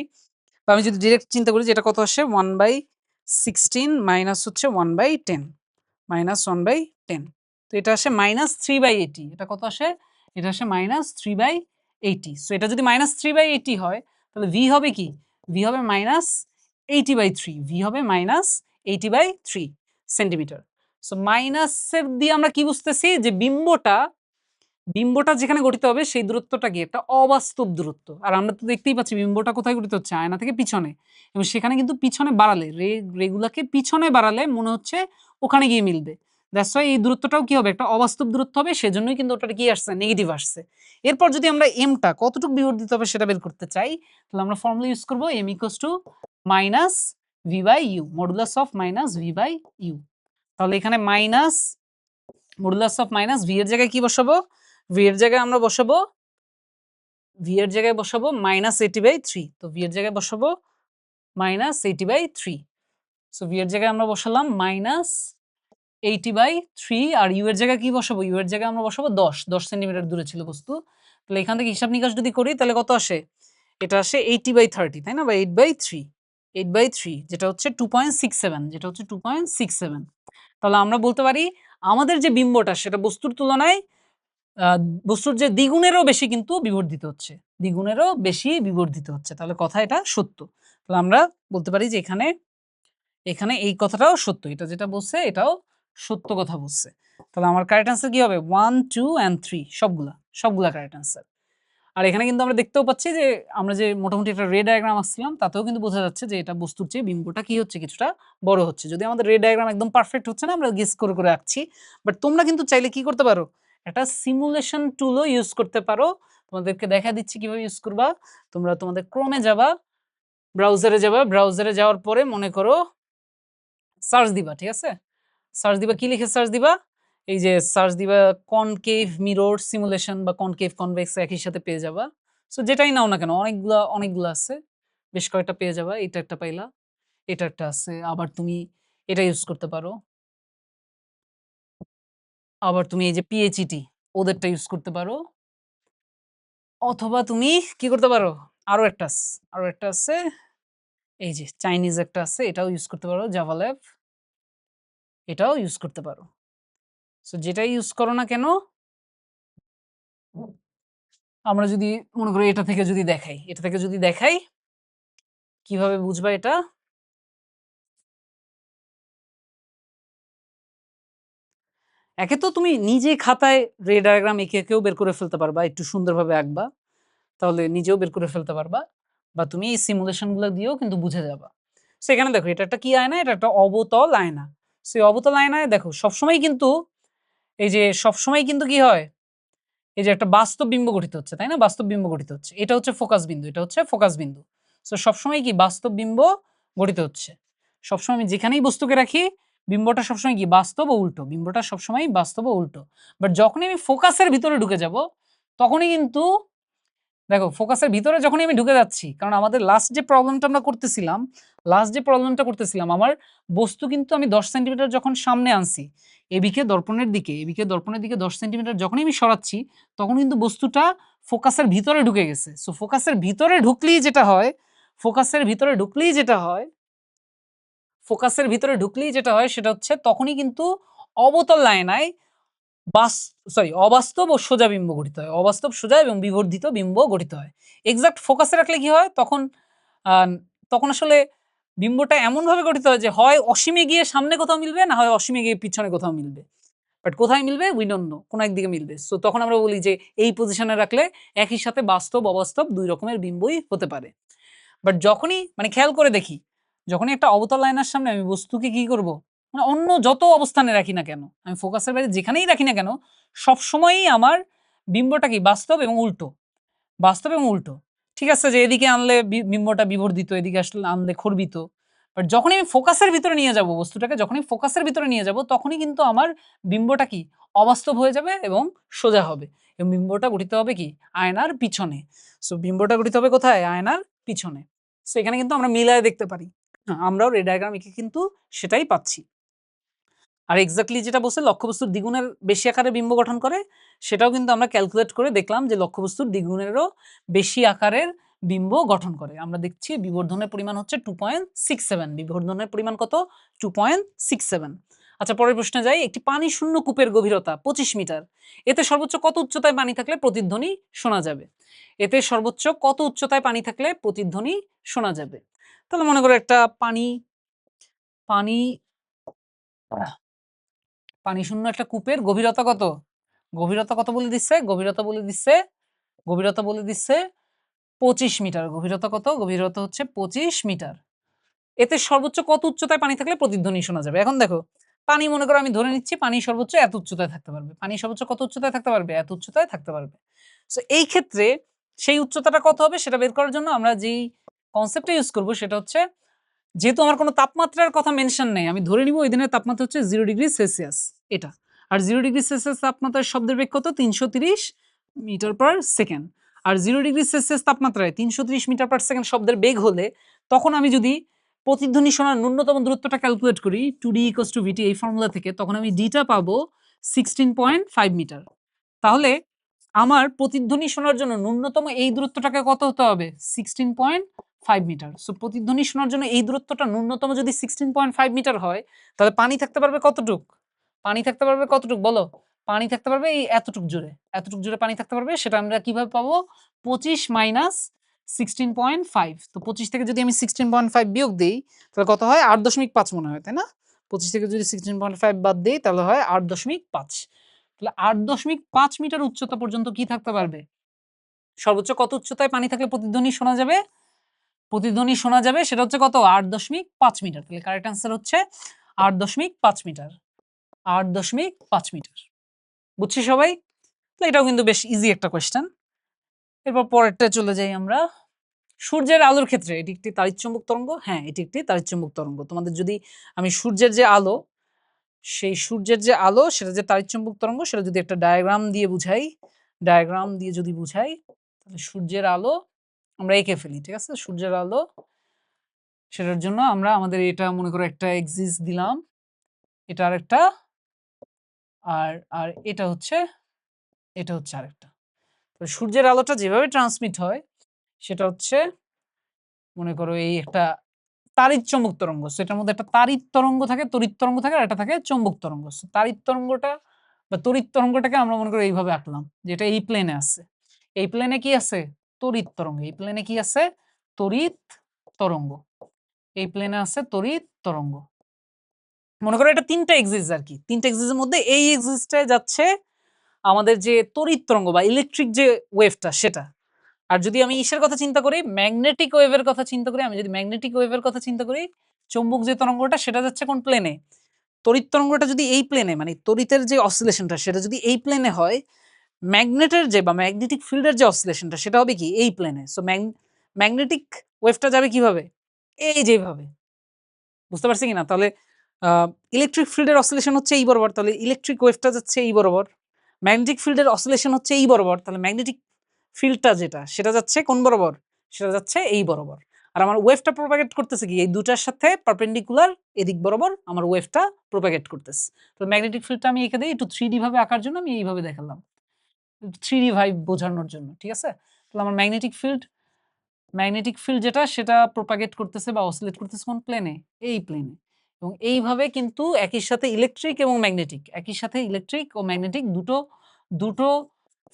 বা আমি যদি ডিরেক্ট চিন্তা করি, যেটা কত আসে 1/16 মাইনাস হচ্ছে 1/10 মাইনাস 1/10, তো এটা আসে মাইনাস 3/80, এটা কত আসে, এটা আসে মাইনাস 3/80। সো এটা যদি মাইনাস 3/80 হয় তাহলে v হবে কি, v হবে মাইনাস 80/3, v হবে মাইনাস 80/3 সেন্টিমিটার। সো মাইনাসের দিয়ে আমরা কি বুঝতেছি, যে বিম্বটা যেখানে গঠিত হবে সেই দূরত্বটা কি একটা অবাস্তব দূরত্ব। আর আমরা তো দেখতেই পাচ্ছি বিম্বটা কোথায় গঠিত হচ্ছে, আয়না থেকে পিছনে, এবং সেখানে কিন্তু পিছনে বাড়ালে রেগুলাকে পিছনে বাড়ালে মনে হচ্ছে ওখানে গিয়ে মিলবে। দ্যাটস ওয়াই এই দূরত্বটাও কি হবে, একটা অবাস্তব দূরত্ব হবে, সেজন্যই কিন্তু ওটা কি আসছে, নেগেটিভ আসছে। এরপর যদি আমরা এমটা কতটুকু বিবর্ধিত হবে সেটা বের করতে চাই, তাহলে আমরা ফর্মুলা ইউজ করব m equals to minus v/u, modulus of minus v/u। তাহলে এখানে minus modulus of minus v এর জায়গায় কি বসাবো, v এর জায়গায় আমরা বসাবো, v এর জায়গায় বসাবো মাইনাস 80/3, তো v এর জায়গায় বসাবো মাইনাস 80/3। সো v এর জায়গায় আমরা বসালাম মাইনাস 80/3, আর u এর জায়গায় কি বসাবো, u এর জায়গায় আমরা বসাবো 10 সেন্টিমিটার দূরে ছিল বস্তু। তাহলে এখান থেকে হিসাব নিকাশ যদি করি তাহলে কত আসে, এটা আসে 80/30 তাই না, বা 8/3, যেটা হচ্ছে 2.67, যেটা হচ্ছে 2.67। তাহলে আমরা বলতে পারি আমাদের যে বিম্বটা সেটা বস্তুর তুলনায় বস্তুর যে দ্বিগুণেরও বেশি কিন্তু বিবর্ধিত হচ্ছে, দ্বিগুণেরও বেশি বিবর্ধিত হচ্ছে। তাহলে কথা এটা সত্য। তাহলে আমরা বলতে পারি যে এখানে এখানে এই কথাটাও সত্য, এটা যেটা বলছে এটাও সত্য কথা বলছে। তাহলে আমার কারেক্ট অ্যান্সার কি হবে, 1, 2 and 3 সবগুলা কারেক্ট অ্যান্সার। আর এখানে কিন্তু আমরা দেখতেও পাচ্ছি যে আমরা যে মোটামুটি একটা রে ডায়াগ্রাম আঁকছিলাম তাতেও কিন্তু বোঝা যাচ্ছে যে এটা বস্তুর চেয়ে বিম্বটা কি হচ্ছে, কিছুটা বড় হচ্ছে। যদি আমাদের রে ডায়াগ্রাম একদম পারফেক্ট হচ্ছে না, আমরা গেস করে করে আঁকছি, বাট তোমরা কিন্তু চাইলে কি করতে পারো, একটা সিমুলেশন টুলও ইউজ করতে পারো। তোমাদেরকে দেখা দিচ্ছি কিভাবে ইউজ করবা। তোমরা তোমাদের ক্রোমে যাবা, ব্রাউজারে যাওয়ার পরে মনে করো সার্চ দিবা, ঠিক আছে, সার্চ দিবা, কি লিখে সার্চ দিবা, এই যে সার্চ দিবা কনকেভ মিরর সিমুলেশন বা কনকেভ কনভেক্স একই সাথে পেয়ে যাবা। সো যেটাই নাও না কেন, অনেকগুলা আছে, বেশ কয়েকটা পেয়ে যাবা। এটা একটা পাইলা, এটা একটা আছে, আবার তুমি এটা ইউজ করতে পারো, আবার তুমি এই যে পিএইচইটি ওদেরটা ইউজ করতে পারো, অথবা তুমি কি করতে পারো, আরো একটা আছে, এই যে চাইনিজ একটা আছে, এটাও ইউজ করতে পারো, জাভা ল্যাব, এটাও ইউজ করতে পারো। সো যেটাই ইউজ করো না কেন, আমরা যদি মনে করি এটা থেকে যদি দেখাই কিভাবে বুঝবা এটা, একে তো তুমি নিজে খাতায় রে ডায়াগ্রাম এঁকেও বের করে ফেলতে পারবা, একটু সুন্দরভাবে আঁকবা, তাহলে নিজেও বের করে ফেলতে পারবা, বা তুমি এই সিমুলেশন গুলো দিয়েও কিন্তু বুঝে যাবা। সেখানে দেখো এটা একটা কি আয়না, এটা একটা অবতল আয়না। সেই অবতল আয়নায় দেখো সবসময় কিন্তু কি হয়, এই যে একটা বাস্তব বিম্ব গঠিত হচ্ছে তাই না, বাস্তব বিম্ব গঠিত হচ্ছে, এটা হচ্ছে ফোকাস বিন্দু, এটা হচ্ছে ফোকাস বিন্দু। সো সবসময় কি বাস্তব বিম্ব গঠিত হচ্ছে, সবসময় আমি যেখানেই বস্তুকে রাখি বিম্বটা সবসময় কি বাস্তব ও উল্টো, বিম্বটা সবসময় বাস্তব ও উল্টো। বাট যখনই আমি ফোকাসের ভিতরে ঢুকে যাব তখনই কিন্তু দেখো ফোকাসের ভিতরে যখনই আমি ঢুকে যাচ্ছি, কারণ আমাদের লাস্ট যে প্রবলেমটা করতেছিলাম, আমার বস্তু কিন্তু আমি 10 সেন্টিমিটার যখন সামনে আনছি, এবিকে দর্পণের দিকে 10 সেন্টিমিটার যখনই আমি সরাচ্ছি, তখন কিন্তু বস্তুটা ফোকাসের ভিতরে ঢুকে গেছে। সো ফোকাসের ভিতরে ঢুকলেই যেটা হয় সেটা হচ্ছে তখনই কিন্তু অবতল আয়নায় অবাস্তব ও সোজা বিম্ব গঠিত হয়। অবাস্তব, সোজা এবং বিবর্ধিত বিম্ব গঠিত হয়। এক্সাক্ট ফোকাসে রাখলে কি হয়? তখন আসলে বিম্বটা এমনভাবে গঠিত হয় যে হয় অসীমে গিয়ে সামনে কোথাও মিলবে, না হয় অসীমে গিয়ে পিছনে কোথাও মিলবে। বাট কোথায় মিলবে? We don't know. কোন একদিকে মিলবে। সো তখন আমরা বলি যে এই পজিশনে রাখলে একই সাথে বাস্তব, অবাস্তব ২ রকমের বিম্বই হতে পারে। বাট যখনই খেয়াল করে দেখি, যখনই একটা অবতল আয়নার সামনে আমি বস্তুকে কি করব? অন্য যত অবস্থানে রাখি না কেন, আমি ফোকাসের বাইরে যেখানেই রাখি না কেন, সবসময়ই আমার বিম্বটা কি বাস্তব এবং উল্টো। ঠিক আছে যে এদিকে আনলে বিম্বটা বিবর্ধিত, এদিকে আসলে আনলে খর্বিত। বাট যখনই আমি ফোকাসের ভিতরে নিয়ে যাব বস্তুটাকে, যখনই ফোকাসের ভিতরে নিয়ে যাব, তখনই কিন্তু আমার বিম্বটা কি অবাস্তব হয়ে যাবে এবং সোজা হবে। এবং বিম্বটা গঠিত হবে কি আয়নার পিছনে। সো বিম্বটা গঠিত হবে কোথায়? আয়নার পিছনে। সো এখানে কিন্তু আমরা মিলায় দেখতে পারি। আমরাও রে ডায়াগ্রাম এঁকে কিন্তু সেটাই পাচ্ছি। আর এক্সাক্টলি যেটা বলছে লক্ষ্যবস্তুর দ্বিগুণের বেশি আকারে বিম্ব গঠন করে, সেটাও কিন্তু আমরা ক্যালকুলেট করে দেখলাম যে লক্ষ্যবস্তুর দ্বিগুণেরও বেশি আকারের বিম্ব গঠন করে। আমরা দেখছি বিবর্ধনের পরিমাণ হচ্ছে 2.67। বিবর্ধনের পরিমাণ কত? 2.67। আচ্ছা, পরের প্রশ্নে যাই। একটি পানি শূন্য কূপের গভীরতা 25 মিটার। এতে সর্বোচ্চ কত উচ্চতায় পানি থাকলে প্রতিধ্বনি শোনা যাবে? এতে সর্বোচ্চ কত উচ্চতায় পানি থাকলে প্রতিধ্বনি শোনা যাবে? তাহলে মনে করো একটা পানি পানি পানিশূন্য একটা কূপের গভীরতা কত? গভীরতা বলে দিচ্ছে 25 মিটার। গভীরতা কত? গভীরতা হচ্ছে 25 মিটার। এতে সর্বোচ্চ কত উচ্চতায় পানি থাকলে প্রতিধ্বনি শোনা যাবে? এখন দেখো, পানি মনে করো আমি ধরে নিচ্ছি পানি সর্বোচ্চ এত উচ্চতায় থাকতে পারবে। পানি সর্বোচ্চ কত উচ্চতায় থাকতে পারবে? এত উচ্চতায় থাকতে পারবে। সো এই ক্ষেত্রে সেই উচ্চতাটা কত হবে সেটা বের করার জন্য আমরা যেই কনসেপ্টটা ইউজ করব সেটা হচ্ছে, যেহেতু আমার কোনো তাপমাত্রার কথা মেনশন নেই, আমি ধরে নিব ওই দিনের তাপমাত্রা হচ্ছে 0 ডিগ্রি সেলসিয়াস এটা। আর 0 ডিগ্রি সেলসিয়াস তাপমাত্রায় শব্দের বেগ কত? ৩৩০ মিটার পার সেকেন্ড। আর 0 ডিগ্রি সেলসিয়াস তাপমাত্রায় ৩৩০ মিটার পার সেকেন্ড শব্দের বেগ হলে, তখন আমি যদি প্রতিধ্বনি শোনার ন্যূনতম দূরত্বটা ক্যালকুলেট করি 2d = vt এই ফর্মুলা থেকে, তখন আমি d টা পাবো 16.5 মিটার। তাহলে আমার প্রতিধ্বনি শোনার জন্য ন্যূনতম এই দূরত্বটাকে কত হতে হবে? 16.5 মিটার। সো প্রতিধ্বনি শোনার জন্য এই দূরত্বটা ন্যূনতম যদি 16.5 মিটার হয়, তাহলে পানি থাকতে পারবে কতটুক? বলো? পানি থাকতে পারবে এই এতটুক জুড়ে পানি থাকতে পারবে। সেটা আমরা কিভাবে পাবো? 25 মাইনাস 16.5। তো 25 থেকে যদি আমি 16.5 বিয়োগ দেই, তাহলে কত হয়? 8.5 মনে হয়, তাই না? 25 থেকে যদি 16.5 বাদ দেই, তাহলে হয় 8.5। তাহলে 8.5 মিটার উচ্চতা পর্যন্ত কি থাকতে পারবে? সর্বোচ্চ কত উচ্চতায় পানি থাকলে প্রতিধ্বনি শোনা যাবে? সেটা হচ্ছে কত? 8.5 মিটার। তাহলে কারেক্ট অ্যান্সার হচ্ছে 8.5 মিটার। 8.5 মিটার। বুঝছি সবাই? তো এটাও কিন্তু বেশ ইজি একটা কোয়েশ্চেন। এরপর পরেরটায় চলে যাই আমরা। সূর্যের আলোর ক্ষেত্রে এটি একটি তাড়িৎ-চুম্বক তরঙ্গ। হ্যাঁ, এটি একটি তাড়িৎ-চুম্বক তরঙ্গ। তোমাদের যদি আমি সূর্যের যে আলো সেটা যে তাড়িৎ-চুম্বক তরঙ্গ, সেটা যদি একটা ডায়াগ্রাম দিয়ে যদি বুঝাই, তাহলে সূর্যের আলো আমরা এঁকে ফেলি। ঠিক আছে? সূর্যের আলো, সেটার জন্য আমরা আমাদের এটা মনে করো একটা এক্সিস দিলাম, এটা আরেকটা, আর এটা হচ্ছে আরেকটা। তো সূর্যের আলোটা যেভাবে ট্রান্সমিট হয় সেটা হচ্ছে মনে করো এই একটা তাড়িৎ চৌম্বক তরঙ্গ। সো এটার মধ্যে একটা তাড়িৎ তরঙ্গ থাকে, তড়িৎ তরঙ্গ থাকে, আর একটা থাকে চৌম্বক তরঙ্গ। সো তাড়িৎ তরঙ্গটা বা তড়িৎ তরঙ্গটাকে আমরা মনে করি এইভাবে আঁকলাম, যেটা এই প্লেনে আছে। এই প্লেনে কি আছে? তড়িৎ তরঙ্গ। এই প্লেনে কি আছে? তড়িৎ তরঙ্গ। এই প্লেনে আছে তড়িৎ তরঙ্গ। মনে করো এটা 3টা এক্সিস আর কি। 3টা এক্সিসের মধ্যে এই এক্সিসটায় যাচ্ছে আমাদের যে তড়িৎ তরঙ্গ বা ইলেকট্রিক যে ওয়েভটা সেটা। আর যদি আমি ইসের কথা চিন্তা করি, ম্যাগনেটিক ওয়েভের কথা চিন্তা করি, চৌম্বক যে তরঙ্গটা সেটা যাচ্ছে কোন প্লেনে? তড়িৎ তরঙ্গটা যদি এই প্লেনে, মানে তড়িতের যে অসিলেশনটা সেটা যদি এই প্লেনে হয়, ম্যাগনেটের যে বা ম্যাগনেটিক ফিল্ডের যে অসিলেশনটা সেটা হবে কি এই প্লেনে। সো ম্যাগনেটিক ওয়েভটা যাবে কিভাবে? এই যেভাবে। বুঝতে পারছি কিনা? তাহলে ইলেকট্রিক ফিল্ডের অসিলেশন হচ্ছে এই বরাবর, তাহলে ইলেকট্রিক ওয়েভটা যাচ্ছে এই বরাবর। ম্যাগনেটিক ফিল্ডের অসিলেশন হচ্ছে এই বরাবর, তাহলে ম্যাগনেটিক ফিল্ডটা যেটা সেটা যাচ্ছে কোন বরাবর, সেটা যাচ্ছে এই বরাবর। আর আমার ওয়েভটা প্রপাগেট করতেছে কি এই দুটার সাথে পারপেন্ডিকুলার এদিক বরাবর আমার ওয়েভটা প্রপাগেট করতেছে। তো ম্যাগনেটিক ফিল্ডটা আমি এঁকে দেই একটু 3D ভাবে আঁকার জন্য আমি এইভাবে দেখালাম 3D ভাইব বোঝানোর জন্য, ঠিক আছে? তাহলে আমার ম্যাগনেটিক ফিল্ড যেটা সেটা প্রপাগেট করতেছে বা অসিলেট করতেছে কোন প্লেনে, এই প্লেনে। এবং এইভাবে কিন্তু একই সাথে ইলেকট্রিক এবং ম্যাগনেটিক, একই সাথে ইলেকট্রিক ও ম্যাগনেটিক দুটো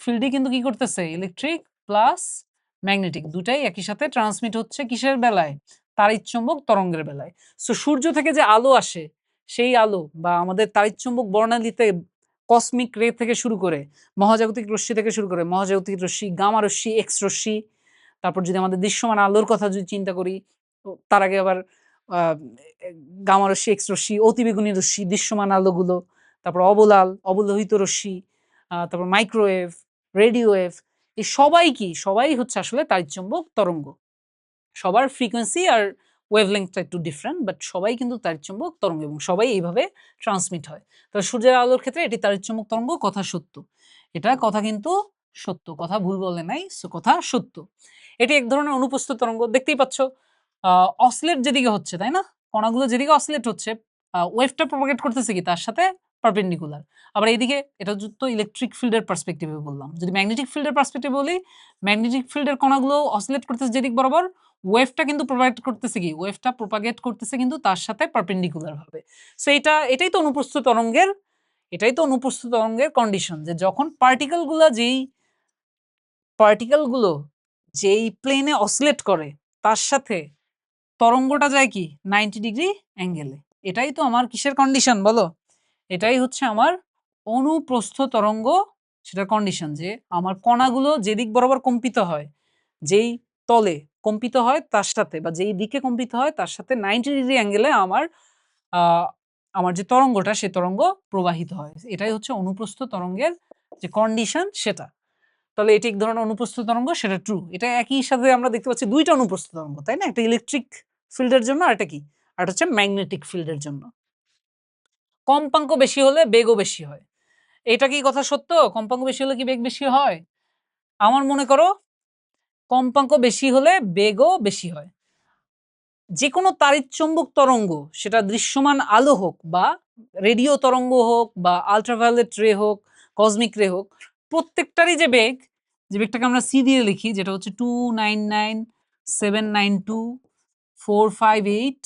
ফিল্ডই কিন্তু কি করতেছে, ইলেকট্রিক প্লাস ম্যাগনেটিক দুটাই একই সাথে ট্রান্সমিট হচ্ছে কিসের বেলায়, তাড়িৎচুম্বক তরঙ্গের বেলায়। সো সূর্য থেকে যে আলো আসে সেই আলো বা আমাদের তাড়িৎচুম্বক বর্ণালীতে কসমিক রে থেকে শুরু করে মহাজাগতিক রশ্মি থেকে শুরু করে মহাজাগতিক রশ্মি, গামা রশ্মি, এক্স রশ্মি, তারপর যদি আমাদের দৃশ্যমান আলোর কথা যদি চিন্তা করি, তো তার আগে আবার গামা রশ্মি, এক্স রশ্মি, অতিবেগুনি রশ্মি, দৃশ্যমান আলোগুলো, তারপর অবলাল, অবলোহিত রশ্মি, তারপর মাইক্রোওয়েভ, রেডিও ওয়েভ, এই সবাই হচ্ছে আসলে তাড়িৎচুম্বক তরঙ্গ। সবার ফ্রিকোয়েন্সি আর ওয়েভলেংথটা একটু ডিফারেন্ট, বাট সবাই কিন্তু তাড়িৎচুম্বক তরঙ্গ এবং সবাই এইভাবে ট্রান্সমিট হয়। তো সূর্যের আলোর ক্ষেত্রে এটি তাড়িৎচুম্বক তরঙ্গ, কথা সত্য। এটা কথা কিন্তু সত্য, কথা ভুল বলে নাই, সো কথা সত্য। এটি এক ধরনের অনুপস্থিত তরঙ্গ, দেখতেই পাচ্ছ অসিলেট যেদিকে হচ্ছে, তাই না? কণাগুলো যেদিকে অসিলেট হচ্ছে ওয়েভটা প্রপাগেট করতেছে কি তার সাথে পারপেন্ডিকুলার। আবার এইদিকে এটা তো ইলেকট্রিক ফিল্ডের পার্সপেক্টিভে বললাম। যদি ম্যাগনেটিক ফিল্ডের পার্সপেক্টিভে বলি, ম্যাগনেটিক ফিল্ডের কণাগুলো অসিলেট করতেছে যেদিক বরাবর, ওয়েভটা কিন্তু প্রোভাইড করতেছে কি, ওয়েভটা প্রপাগেট করতেছে কিন্তু তার সাথে পারপেন্ডিকুলার ভাবে। সো এটাই তো অনুপ্রস্থ তরঙ্গের কন্ডিশন, যে যখন পার্টিকেলগুলো যেই প্লেনে অসিলেট করে তার সাথে তরঙ্গটা যায় কি 90 ডিগ্রি অ্যাঙ্গেলে। এটাই তো আমার কিসের কন্ডিশন বলো? এটাই হচ্ছে আমার অনুপ্রস্থ তরঙ্গ, সেটার কন্ডিশন, যে আমার কণাগুলো যেদিক বরাবর কম্পিত হয়, যেই তলে কম্পিত হয় তার সাথে বা যেই দিকে কম্পিত হয় তার সাথে 90 ডিগ্রি অ্যাঙ্গেলে আমার যে তরঙ্গটা সে তরঙ্গ প্রবাহিত হয়। এটাই হচ্ছে অনুপ্রস্থ তরঙ্গের যে কন্ডিশন সেটা। তাহলে এটি এক ধরনের অনুপ্রস্থ তরঙ্গ, সেটা ট্রু। এটা একই সাথে আমরা দেখতে পাচ্ছি দুইটা অনুপ্রস্থ তরঙ্গ, তাই না? একটা ইলেকট্রিক ফিল্ডের জন্য আর এটা কি, আর হচ্ছে ম্যাগনেটিক ফিল্ডের জন্য। কম্পাঙ্ক বেশি হলে বেগও বেশি হয়, এটা কি কথা সত্য? কম্পাঙ্ক বেশি হলে কি বেগ বেশি হয়? আমার মনে করো কম্পাঙ্ক বেশি হলে বেগও বেশি হয়। যে কোনো তাড়িৎচুম্বক তরঙ্গ, সেটা দৃশ্যমান আলো হোক বা রেডিও তরঙ্গ হোক বা আল্ট্রাভায়োলেট রে হোক, কসমিক রে হোক, প্রত্যেকটারই যে বেগ, যে বেগটাকে আমরা সি দিয়ে লিখি, যেটা হচ্ছে 299,792,458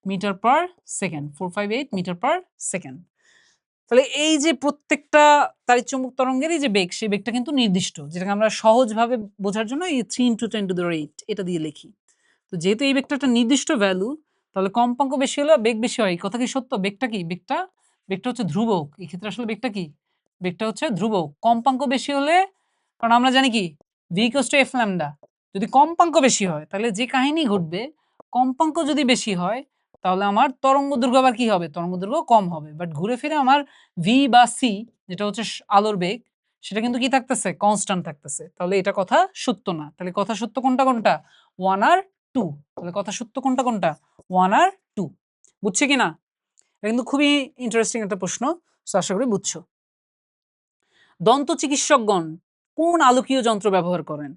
metre per second, 458 metre per second. তাহলে এই যে প্রত্যেকটা তাড়িৎচুম্বক তরঙ্গেরই যে বেগ, সেই বেগটা কিন্তু নির্দিষ্ট, যেটাকে আমরা সহজভাবে বোঝার জন্য এই 3 × 10⁸ এটা দিয়ে লিখি। তো যেহেতু এই বেগটা একটা নির্দিষ্ট ভ্যালু, তাহলে কম্পাঙ্ক বেশি হলে বেগ বেশি হয়। এই কথা কি সত্য? বেগটা কি? বেগটা হচ্ছে ধ্রুবক। এই ক্ষেত্রে আসলে বেগটা কি? বেগটা হচ্ছে ধ্রুবক। কম্পাঙ্ক বেশি হলে, কারণ আমরা জানি কি v = f λ। যদি কম্পাঙ্ক বেশি হয় তাহলে যে কাহিনী ঘটবে, কম্পাঙ্ক যদি বেশি হয় তাহলে আমার তরঙ্গ দৈর্ঘ্য আবার কি হবে? তরঙ্গ দৈর্ঘ্য কম হবে। বাট ঘুরে ফিরে আমার v বা c, যেটা হচ্ছে আলোর বেগ, সেটা কিন্তু কি থাকতেছে? কনস্ট্যান্ট থাকতেছে। তাহলে এটা কথা সত্য না। তাহলে কথা সত্য কোনটা? 1 আর 2। তাহলে কথা সত্য কোনটা? 1 আর 2। বুঝছি কিনা? এটা কিন্তু খুবই ইন্টারেস্টিং একটা প্রশ্ন। সো আশা করি বুঝছো। দন্ত চিকিৎসকগণ কোন আলোকীয় যন্ত্র ব্যবহার করেন?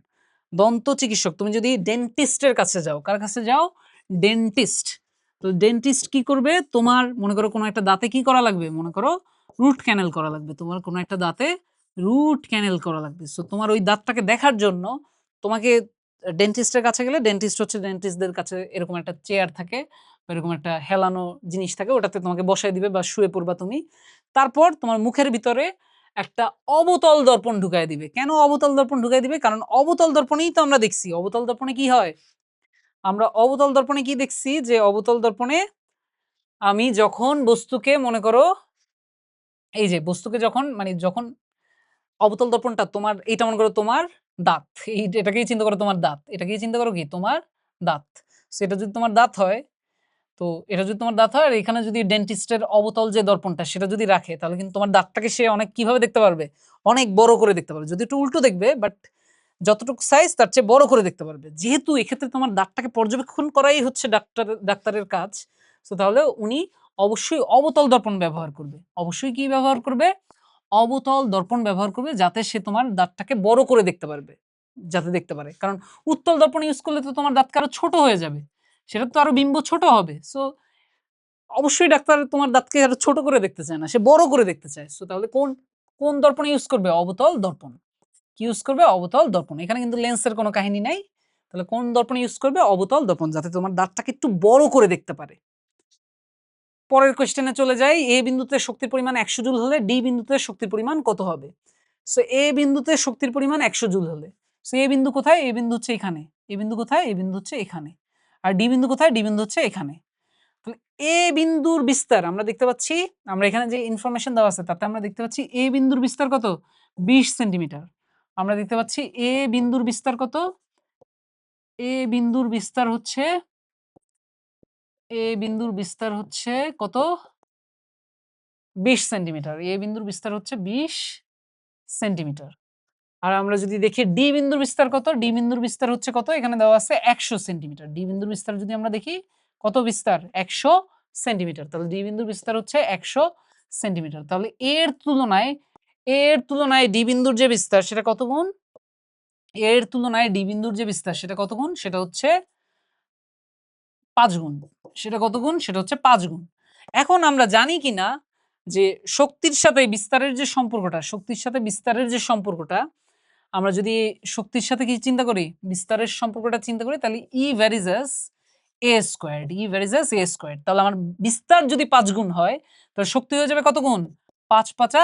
দন্ত চিকিৎসক, তুমি যদি ডেন্টিস্টের কাছে যাও, কার কাছে যাও? ডেন্টিস্ট। তো ডেন্টিস্ট কি করবে? তোমার মনে করো কোনো একটা দাঁতে কি করা লাগবে? মনে করো রুট ক্যানেল করা লাগবে। তোমার কোনো একটা দাঁতে রুট ক্যানেল করা লাগবে। সো তোমার ওই দাঁতটাকে দেখার জন্য তোমাকে ডেন্টিস্টের কাছে গেলে, ডেন্টিস্ট হচ্ছে ডেন্টিস্টদের কাছে এরকম একটা চেয়ার থাকে বা এরকম একটা হেলানো জিনিস থাকে, ওটাতে তোমাকে বসায় দিবে বা শুয়ে পড়বা তুমি। তারপর তোমার মুখের ভিতরে একটা অবতল দর্পণ ঢুকায় দিবে। কেন অবতল দর্পণ ঢুকায় দিবে? কারণ অবতল দর্পণেই তো আমরা দেখছি। অবতল দর্পণে কি হয়? আমরা অবতল দর্পণে কি দেখছি? যে অবতল দর্পণে আমি যখন বস্তুকে মনে করো, এই যে বস্তুকে যখন অবতল দর্পণটা তোমার, এইটা মনে করো তোমার দাঁত, এটাকেই চিন্তা করো তোমার দাঁত, এটাকেই চিন্তা করো কি তোমার দাঁত। সেটা যদি তোমার দাঁত হয়, তো এটা যদি তোমার দাঁত হয় আর এখানে যদি ডেন্টিস্টের অবতল যে দর্পণটা সেটা যদি রাখে, তাহলে কিন্তু তোমার দাঁতটাকে সে অনেক কিভাবে দেখতে পারবে? অনেক বড় করে দেখতে পারবে। যদি একটু উল্টো দেখবে, বাট যতটুকু সাইজ তার চেয়ে বড় করে দেখতে পারবে। যেহেতু এক্ষেত্রে তোমার দাঁতটাকে পর্যবেক্ষণ করাই হচ্ছে ডাক্তারের কাজ, তো তাহলে উনি অবশ্যই অবতল দর্পণ ব্যবহার করবে। অবশ্যই কি ব্যবহার করবে? অবতল দর্পণ ব্যবহার করবে, যাতে সে তোমার দাঁতটাকে বড় করে দেখতে পারবে। যাতে দেখতে পারে, কারণ উত্তল দর্পণ ইউজ করলে তো তোমার দাঁতকে আরো ছোট হয়ে যাবে, সেটা তো আরো বিম্ব ছোট হবে। সো অবশ্যই ডাক্তার তোমার দাঁতকে আরো ছোট করে দেখতে চায় না, সে বড় করে দেখতে চায়। সো তাহলে কোন কোন দর্পণ ইউজ করবে? অবতল দর্পণ। কি ইউজ করবে? অবতল দর্পণ। এখানে কিন্তু লেন্সের কোনো কাহিনী নাই। তাহলে কোন দর্পণ ইউজ করবে? অবতল দর্পণ, যাতে তোমার দাঁতটাকে একটু বড় করে দেখতে পারে। পরের কোয়েশ্চেনে চলে যাই। এ বিন্দুতে শক্তির পরিমাণ 100 জুল হলে ডি বিন্দুতে শক্তির পরিমাণ কত হবে? সো এ বিন্দুতে শক্তির পরিমাণ 100 জুল হলে, সো এ বিন্দু কোথায়? এ বিন্দু হচ্ছে এখানে। এ বিন্দু কোথায়? এ বিন্দু হচ্ছে এখানে। আর ডি বিন্দু কোথায়? ডি বিন্দু হচ্ছে এখানে। তাহলে এ বিন্দুর বিস্তার আমরা দেখতে পাচ্ছি, আমরা এখানে যে ইনফরমেশন দেওয়া আছে তাতে আমরা দেখতে পাচ্ছি এ বিন্দুর বিস্তার কত? 20 সেন্টিমিটার। আমরা দেখতে পাচ্ছি এ বিন্দুর বিস্তার কত? এ বিন্দুর বিস্তার হচ্ছে, এ বিন্দুর বিস্তার হচ্ছে কত? 20 সেন্টিমিটার। এ বিন্দুর বিস্তার হচ্ছে 20 সেন্টিমিটার। আর আমরা যদি দেখি ডি বিন্দুর বিস্তার কত? ডি বিন্দুর বিস্তার হচ্ছে কত? এখানে দেওয়া আছে 100 সেন্টিমিটার। ডি বিন্দুর বিস্তার যদি আমরা দেখি, কত বিস্তার? 100 সেন্টিমিটার। তাহলে ডি বিন্দুর বিস্তার হচ্ছে 100 সেন্টিমিটার। তাহলে এর তুলনায় ডি বিন্দুর যে বিস্তার সেটা কত গুণ? এর তুলনায় ডি বিন্দুর যে বিস্তার সেটা কত গুণ? সেটা হচ্ছে 5 গুণ। সেটা কত গুণ? সেটা হচ্ছে 5 গুণ। এখন আমরা জানি কিনা যে শক্তির সাথে বিস্তারের যে সম্পর্কটা, শক্তির সাথে বিস্তারের যে সম্পর্কটা, আমরা যদি শক্তির সাথে কি চিন্তা করি? বিস্তারের সম্পর্কটা চিন্তা করি, তাহলে E varies as A squared. E varies as A squared. তাহলে আমার বিস্তার যদি 5 গুণ হয়, তাহলে শক্তি হয়ে যাবে কত গুণ? 5 5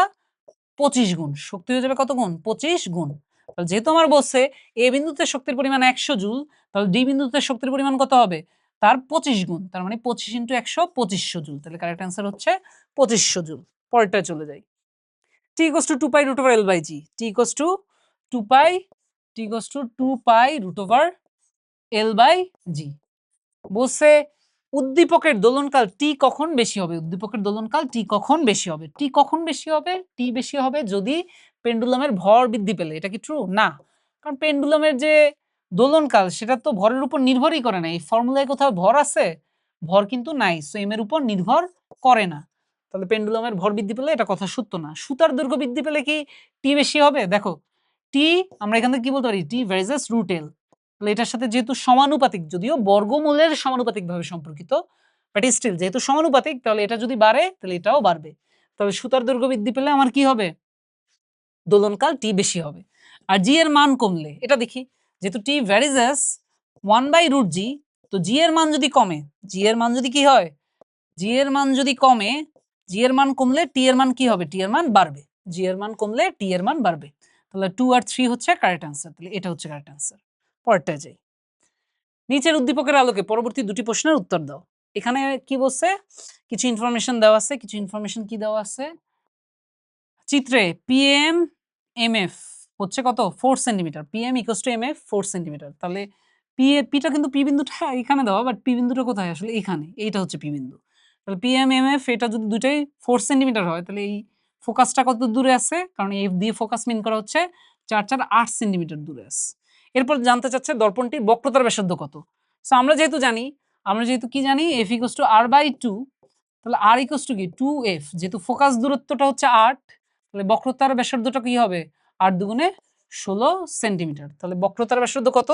25 গুণ। শক্তি হয়ে যাবে কত গুণ? 25 গুণ। তাহলে যেহেতু আমার বলছে এ বিন্দুতে শক্তির পরিমাণ 100 জুল, তাহলে ডি বিন্দুতে শক্তির পরিমাণ কত হবে? তার 25 গুণ। তার মানে 25 × 100 2500 জুল। তাহলে কারেক্ট অ্যান্সার হচ্ছে 2500 জুল। পরেরটায় চলে যাই। T = 2 pi root over L by G. T = 2 pi, T = 2 pi root over L by G. বলছে উদ্দীপকের দোলনকাল টি কখন বেশি হবে? উদ্দীপকের দোলনকাল টি কখন বেশি হবে? টি কখন বেশি হবে? টি বেশি হবে যদি পেন্ডুলামের ভর বৃদ্ধি পেলে। এটা কি ট্রু? না। কারণ পেন্ডুলামের যে দোলনকাল সেটা তো ভরের উপর নির্ভরই করে না। এই ফর্মুলায় কোথাও ভর আছে? ভর কিন্তু নাই। সো এম এর উপর নির্ভর করে না। তাহলে পেন্ডুলামের ভর বৃদ্ধি পেলে এটা কথা সত্য না। সুতার দৈর্ঘ্য বৃদ্ধি পেলে কি টি বেশি হবে? দেখো, টি আমরা এখান থেকে কি বলতে পারি? টি ভার্সেস রুট এল। তাহলে এটার সাথে যেহেতু সমানুপাতিক, যদিও বর্গমূলের সমানুপাতিকভাবে সম্পর্কিত, বাট স্টিল যেহেতু সমানুপাতিক, তাহলে এটা যদি বাড়ে তাহলে এটাও বাড়বে। তাহলে সুতার দৈর্ঘ্য বৃদ্ধি পেলে আমার কি হবে? দোলনকাল টি বেশি হবে। আর জি এর মান কমলে, এটা দেখি, যেহেতু টি ভ্যারিজেস 1/√g, তো জি এর মান যদি কমে, জি এর মান যদি কি হয়? জি এর মান যদি কমে, জি এর মান কমলে টি এর মান কি হবে? টি এর মান বাড়বে। জি এর মান কমলে টি এর মান বাড়বে। তাহলে 2 আর 3 হচ্ছে কারেক্ট অ্যান্সার। তাহলে এটা হচ্ছে কারেক্ট অ্যান্সার। পরেরটায় যাই। নিচের উদ্দীপকের আলোকে পরবর্তী দুটি প্রশ্নের উত্তর দাও। এখানে কি বলছে? কিছু ইনফরমেশন দেওয়া আছে। কিছু ইনফরমেশন কি দেওয়া আছে? চিত্রে পিএম এমএফ হচ্ছে কত? 4 সেন্টিমিটার। PM = MF 4 centimetre. তাহলে পিটা কিন্তু পি বিন্দুটা এখানে দেওয়া, বাট পি বিন্দুটা কোথায়? আসলে এখানে। এইটা হচ্ছে পি বিন্দু। তাহলে পিএম এমএফ এটা যদি দুটাই 4 সেন্টিমিটার হয়, তাহলে এই ফোকাসটা কত দূরে আছে? কারণ এফ দিয়ে ফোকাস মিন করা হচ্ছে 4 4 8 সেন্টিমিটার দূরে আছে। এরপর জানতে চাচ্ছে দর্পণটির বক্রতার ব্যাসার্ধ কত? সো আমরা যেহেতু কি জানি? F = r/2, তাহলে r = কি? 2f। যেহেতু ফোকাস দূরত্বটা হচ্ছে 8, তাহলে বক্রতার ব্যাসার্ধটা কি হবে? 8 দুগুণে 16 সেন্টিমিটার। তাহলে বক্রতার ব্যাসার্ধ কত?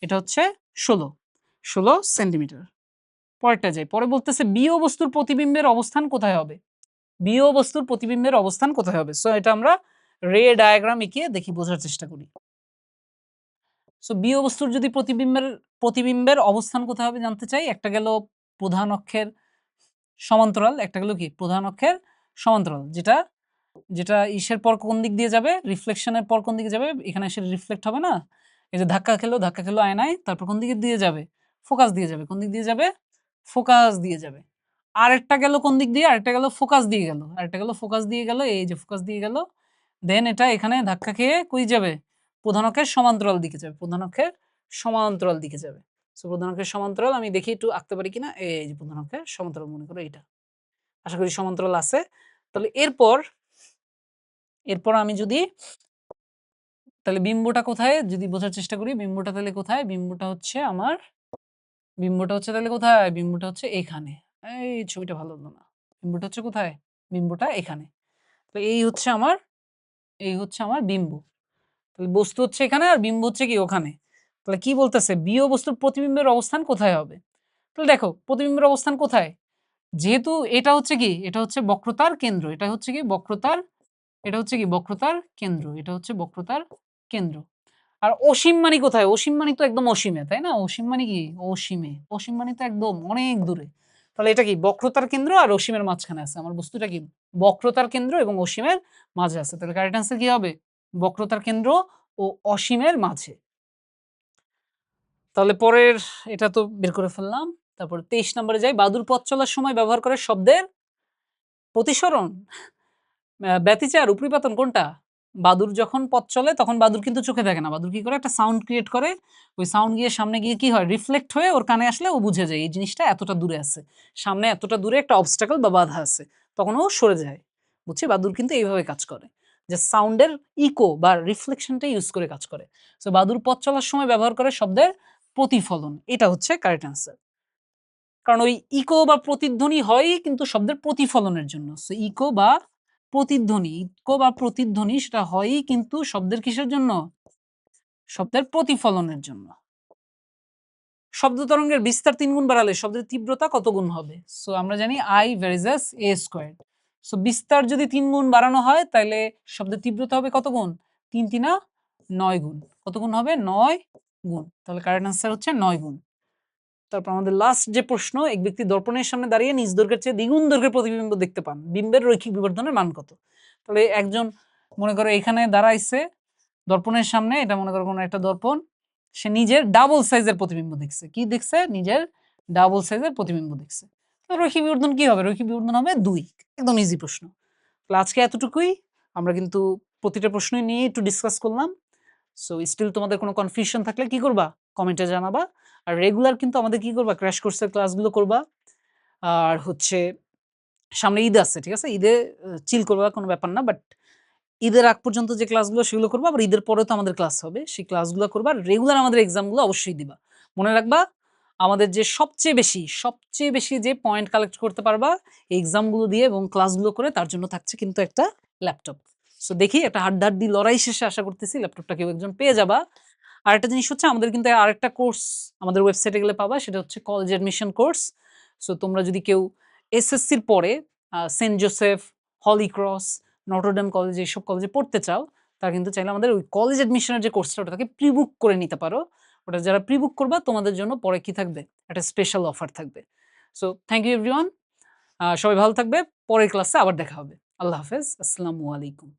এটা হচ্ছে 16 সেন্টিমিটার। পরেরটা যাই। পরে বলতেছে বিও বস্তুর প্রতিবিম্বের অবস্থান কোথায় হবে? বিও বস্তুর প্রতিবিম্বের অবস্থান কোথায় হবে? সো এটা আমরা রে ডায়াগ্রাম এঁকে দেখি, বোঝার চেষ্টা করি। সো বিও বস্তুর যদি প্রতিবিম্বের অবস্থান কোথায় হবে জানতে চাই। একটা গেল প্রধান অক্ষের সমান্তরাল, একটা গেল কি? প্রধান অক্ষের সমান্তরাল। যেটা যেটা ইসের পর কোন দিক দিয়ে যাবে? রিফ্লেকশনের পর কোন দিকে যাবে? এখানে এসে রিফ্লেক্ট হবে না? এই যে ধাক্কা খেলো আয়নায়, তারপর কোন দিকে দিয়ে যাবে? ফোকাস দিয়ে যাবে। কোন দিক দিয়ে যাবে? ফোকাস দিয়ে যাবে। আরেকটা গেল কোন দিক দিয়ে? আরেকটা গেল ফোকাস দিয়ে গেল। আরেকটা গেল ফোকাস দিয়ে গেল, এই যে ফোকাস দিয়ে গেল। দেন এটা এখানে ধাক্কা খেয়ে কই যাবে? প্রধান অক্ষের সমান্তরাল দিকে যাবে। প্রধান অক্ষের সমান্তরাল দিকে যাবে। সো প্রধান অক্ষের সমান্তরাল আমি দেখি একটু আঁকতে পারি কিনা? এই যে প্রধান অক্ষের সমান্তরাল, মনে করো এইটা। আশা করি সমান্তরাল আছে। তাহলে এরপর আমি যদি, তাহলে বিম্বটা কোথায় যদি বোঝার চেষ্টা করি, বিম্বটা তাহলে কোথায়? বিম্বটা হচ্ছে তাহলে কোথায়? বিম্বটা হচ্ছে এখানে। এই ছবিটা ভালো হলো না। বিম্বটা হচ্ছে কোথায়? বিম্বটা এখানে। তো এই হচ্ছে আমার বিম্ব। তাহলে বস্তু হচ্ছে এখানে আর বিম্ব হচ্ছে কি ওখানে। তাহলে কি বলতেছে বিও বস্তুর প্রতিবিম্বের অবস্থান কোথায় হবে? তাহলে দেখো প্রতিবিম্বের অবস্থান কোথায়? যেহেতু এটা হচ্ছে কি? এটা হচ্ছে বক্রতার কেন্দ্র। এটা হচ্ছে কি? বক্রতার এটা হচ্ছে কি? বক্রতার কেন্দ্র। এটা হচ্ছে বক্রতার কেন্দ্র। আর অসীম মানি কোথায়? অসীম মানি তো একদম অসীমে, তাই না? অসীম মানি কি? অসীমে। অসীম মানি তো একদম অনেক দূরে। তাহলে এটা কি? বক্রতার কেন্দ্র আর অসীমের মাঝখানে আছে। আমার বস্তুটা কি? বক্রতার কেন্দ্র এবং অসীমের মাঝে আছে। তাহলে কারেক্ট অ্যান্সার কি হবে? বক্রতার কেন্দ্র ও অসীমের মাঝে। তাহলে পরের এটা তো বের করে ফেললাম। তারপরে ২৩ নম্বরে যাই। বাদুড় পথ চলার সময় ব্যবহার করে শব্দের প্রতিসরণ, ব্যতিচার, উপরিপাতন কোনটা? বাদুড় যখন পথ চলে তখন বাদুড় কিন্তু চোখে দেখে না। বাদুড় কি করে? একটা সাউন্ড ক্রিয়েট করে। ওই সাউন্ড গিয়ে সামনে গিয়ে কি হয়? রিফ্লেক্ট হয়ে ওর কানে আসলে ও বুঝে যায় এই জিনিসটা এতটা দূরে আছে। সামনে এতটা দূরে একটা অবস্টাকল বা বাধা আছে। তখন ও সরে যায়। বুঝছি? বাদুড় কিন্তু এইভাবে কাজ করে। যে সাউন্ডের ইকো বা রিফ্লেকশনটা ইউজ করে কাজ করে। সো বাদুড় পথ চলার সময় ব্যবহার করে শব্দের প্রতিফলন। এটা হচ্ছে কারেক্ট অ্যান্সার। কারণ ওই ইকো বা প্রতিধ্বনি হয়ই কিন্তু শব্দের প্রতিফলনের জন্য। সো ইকো বা প্রতিধ্বনি সেটা হয়ই কিন্তু শব্দের কিসের জন্য? শব্দের প্রতিফলনের জন্য। শব্দ তরঙ্গের বিস্তার ৩ গুণ বাড়ালে শব্দের তীব্রতা কত গুণ হবে? সো আমরা জানি I ভেরিজাস A স্কয়ার্ড। সো বিস্তার যদি ৩ গুণ বাড়ানো হয় তাইলে শব্দের তীব্রতা হবে কত গুণ? ৩ ৩ ৯ গুণ। কত গুণ হবে? ৯ গুণ। তাহলে কারেক্ট অ্যান্সার হচ্ছে ৯ গুণ। তারপর আমাদের লাস্ট যে প্রশ্ন, এক ব্যক্তি দর্পণের সামনে দাঁড়িয়ে নিজ দৈর্ঘ্যের চেয়ে দ্বিগুণ দৈর্ঘ্যের প্রতিবিম্ব দেখতে পান। বিম্বের রৈখিক বিবর্ধনের মান কত? তাহলে একজন মনে করো এখানে দাঁড়াইছে দর্পণের সামনে, এটা মনে করো কোনো একটা দর্পণ। সে নিজের ডাবল সাইজের প্রতিবিম্ব দেখছে। কি দেখছে? নিজের ডাবল সাইজের প্রতিবিম্ব দেখছে। তো রৈখিক বিবর্ধন কি হবে? রৈখিক বিবর্ধন হবে ২। একদম ইজি প্রশ্ন। তাহলে আজকে এতটুকুই। আমরা কিন্তু প্রতিটা প্রশ্নই নিয়ে একটু ডিসকাস করলাম। সো স্টিল তোমাদের কোনো কনফিউশন থাকলে কি করবা? কমেন্টে জানাবা। আর রেগুলার কিন্তু আমাদের কি করবা? ক্র্যাশ কোর্সের ক্লাসগুলো করবা। আর হচ্ছে সামনে ঈদ আসছে, ঠিক আছে? ঈদে চিল করবা, কোনো ব্যাপার না। বাট ঈদের আগ পর্যন্ত যে ক্লাসগুলো সেগুলো করবা। আবার ঈদের পরেও তো আমাদের ক্লাস হবে। সেই ক্লাসগুলো করবা। আর রেগুলার আমাদের এক্সামগুলো অবশ্যই দিবা। মনে রাখবা আমাদের যে সবচেয়ে বেশি যে পয়েন্ট কালেক্ট করতে পারবা এই এক্সামগুলো দিয়ে এবং ক্লাসগুলো করে তার জন্য থাকছে কিন্তু একটা ল্যাপটপ। সো দেখি একটা হাড্ডাহাড্ডি লড়াই শেষে আশা করতেছি ল্যাপটপটা কেউ একজন পেয়ে যাবা। আরেকটা জিনিস হচ্ছে আমাদের কিন্তু আরেকটা কোর্স আমাদের ওয়েবসাইটে গেলে পাবা, সেটা হচ্ছে কলেজ অ্যাডমিশন কোর্স। সো তোমরা যদি কেউ এসএসসির পরে Saint Joseph, Holy Cross, Notre Dame college এইসব কলেজে পড়তে চাও, তারা কিন্তু চাইলে আমাদের ওই কলেজ অ্যাডমিশনের যে কোর্সটা ওটাকে প্রি-বুক করে নিতে পারো। ওটা যারা প্রি-বুক করবা তোমাদের জন্য পরে কি থাকবে? একটা স্পেশাল অফার থাকবে। So thank you everyone. সবাই ভালো থাকবে। পরের ক্লাসে আবার দেখা হবে। আল্লাহ হাফেজ। আসসালামু আলাইকুম।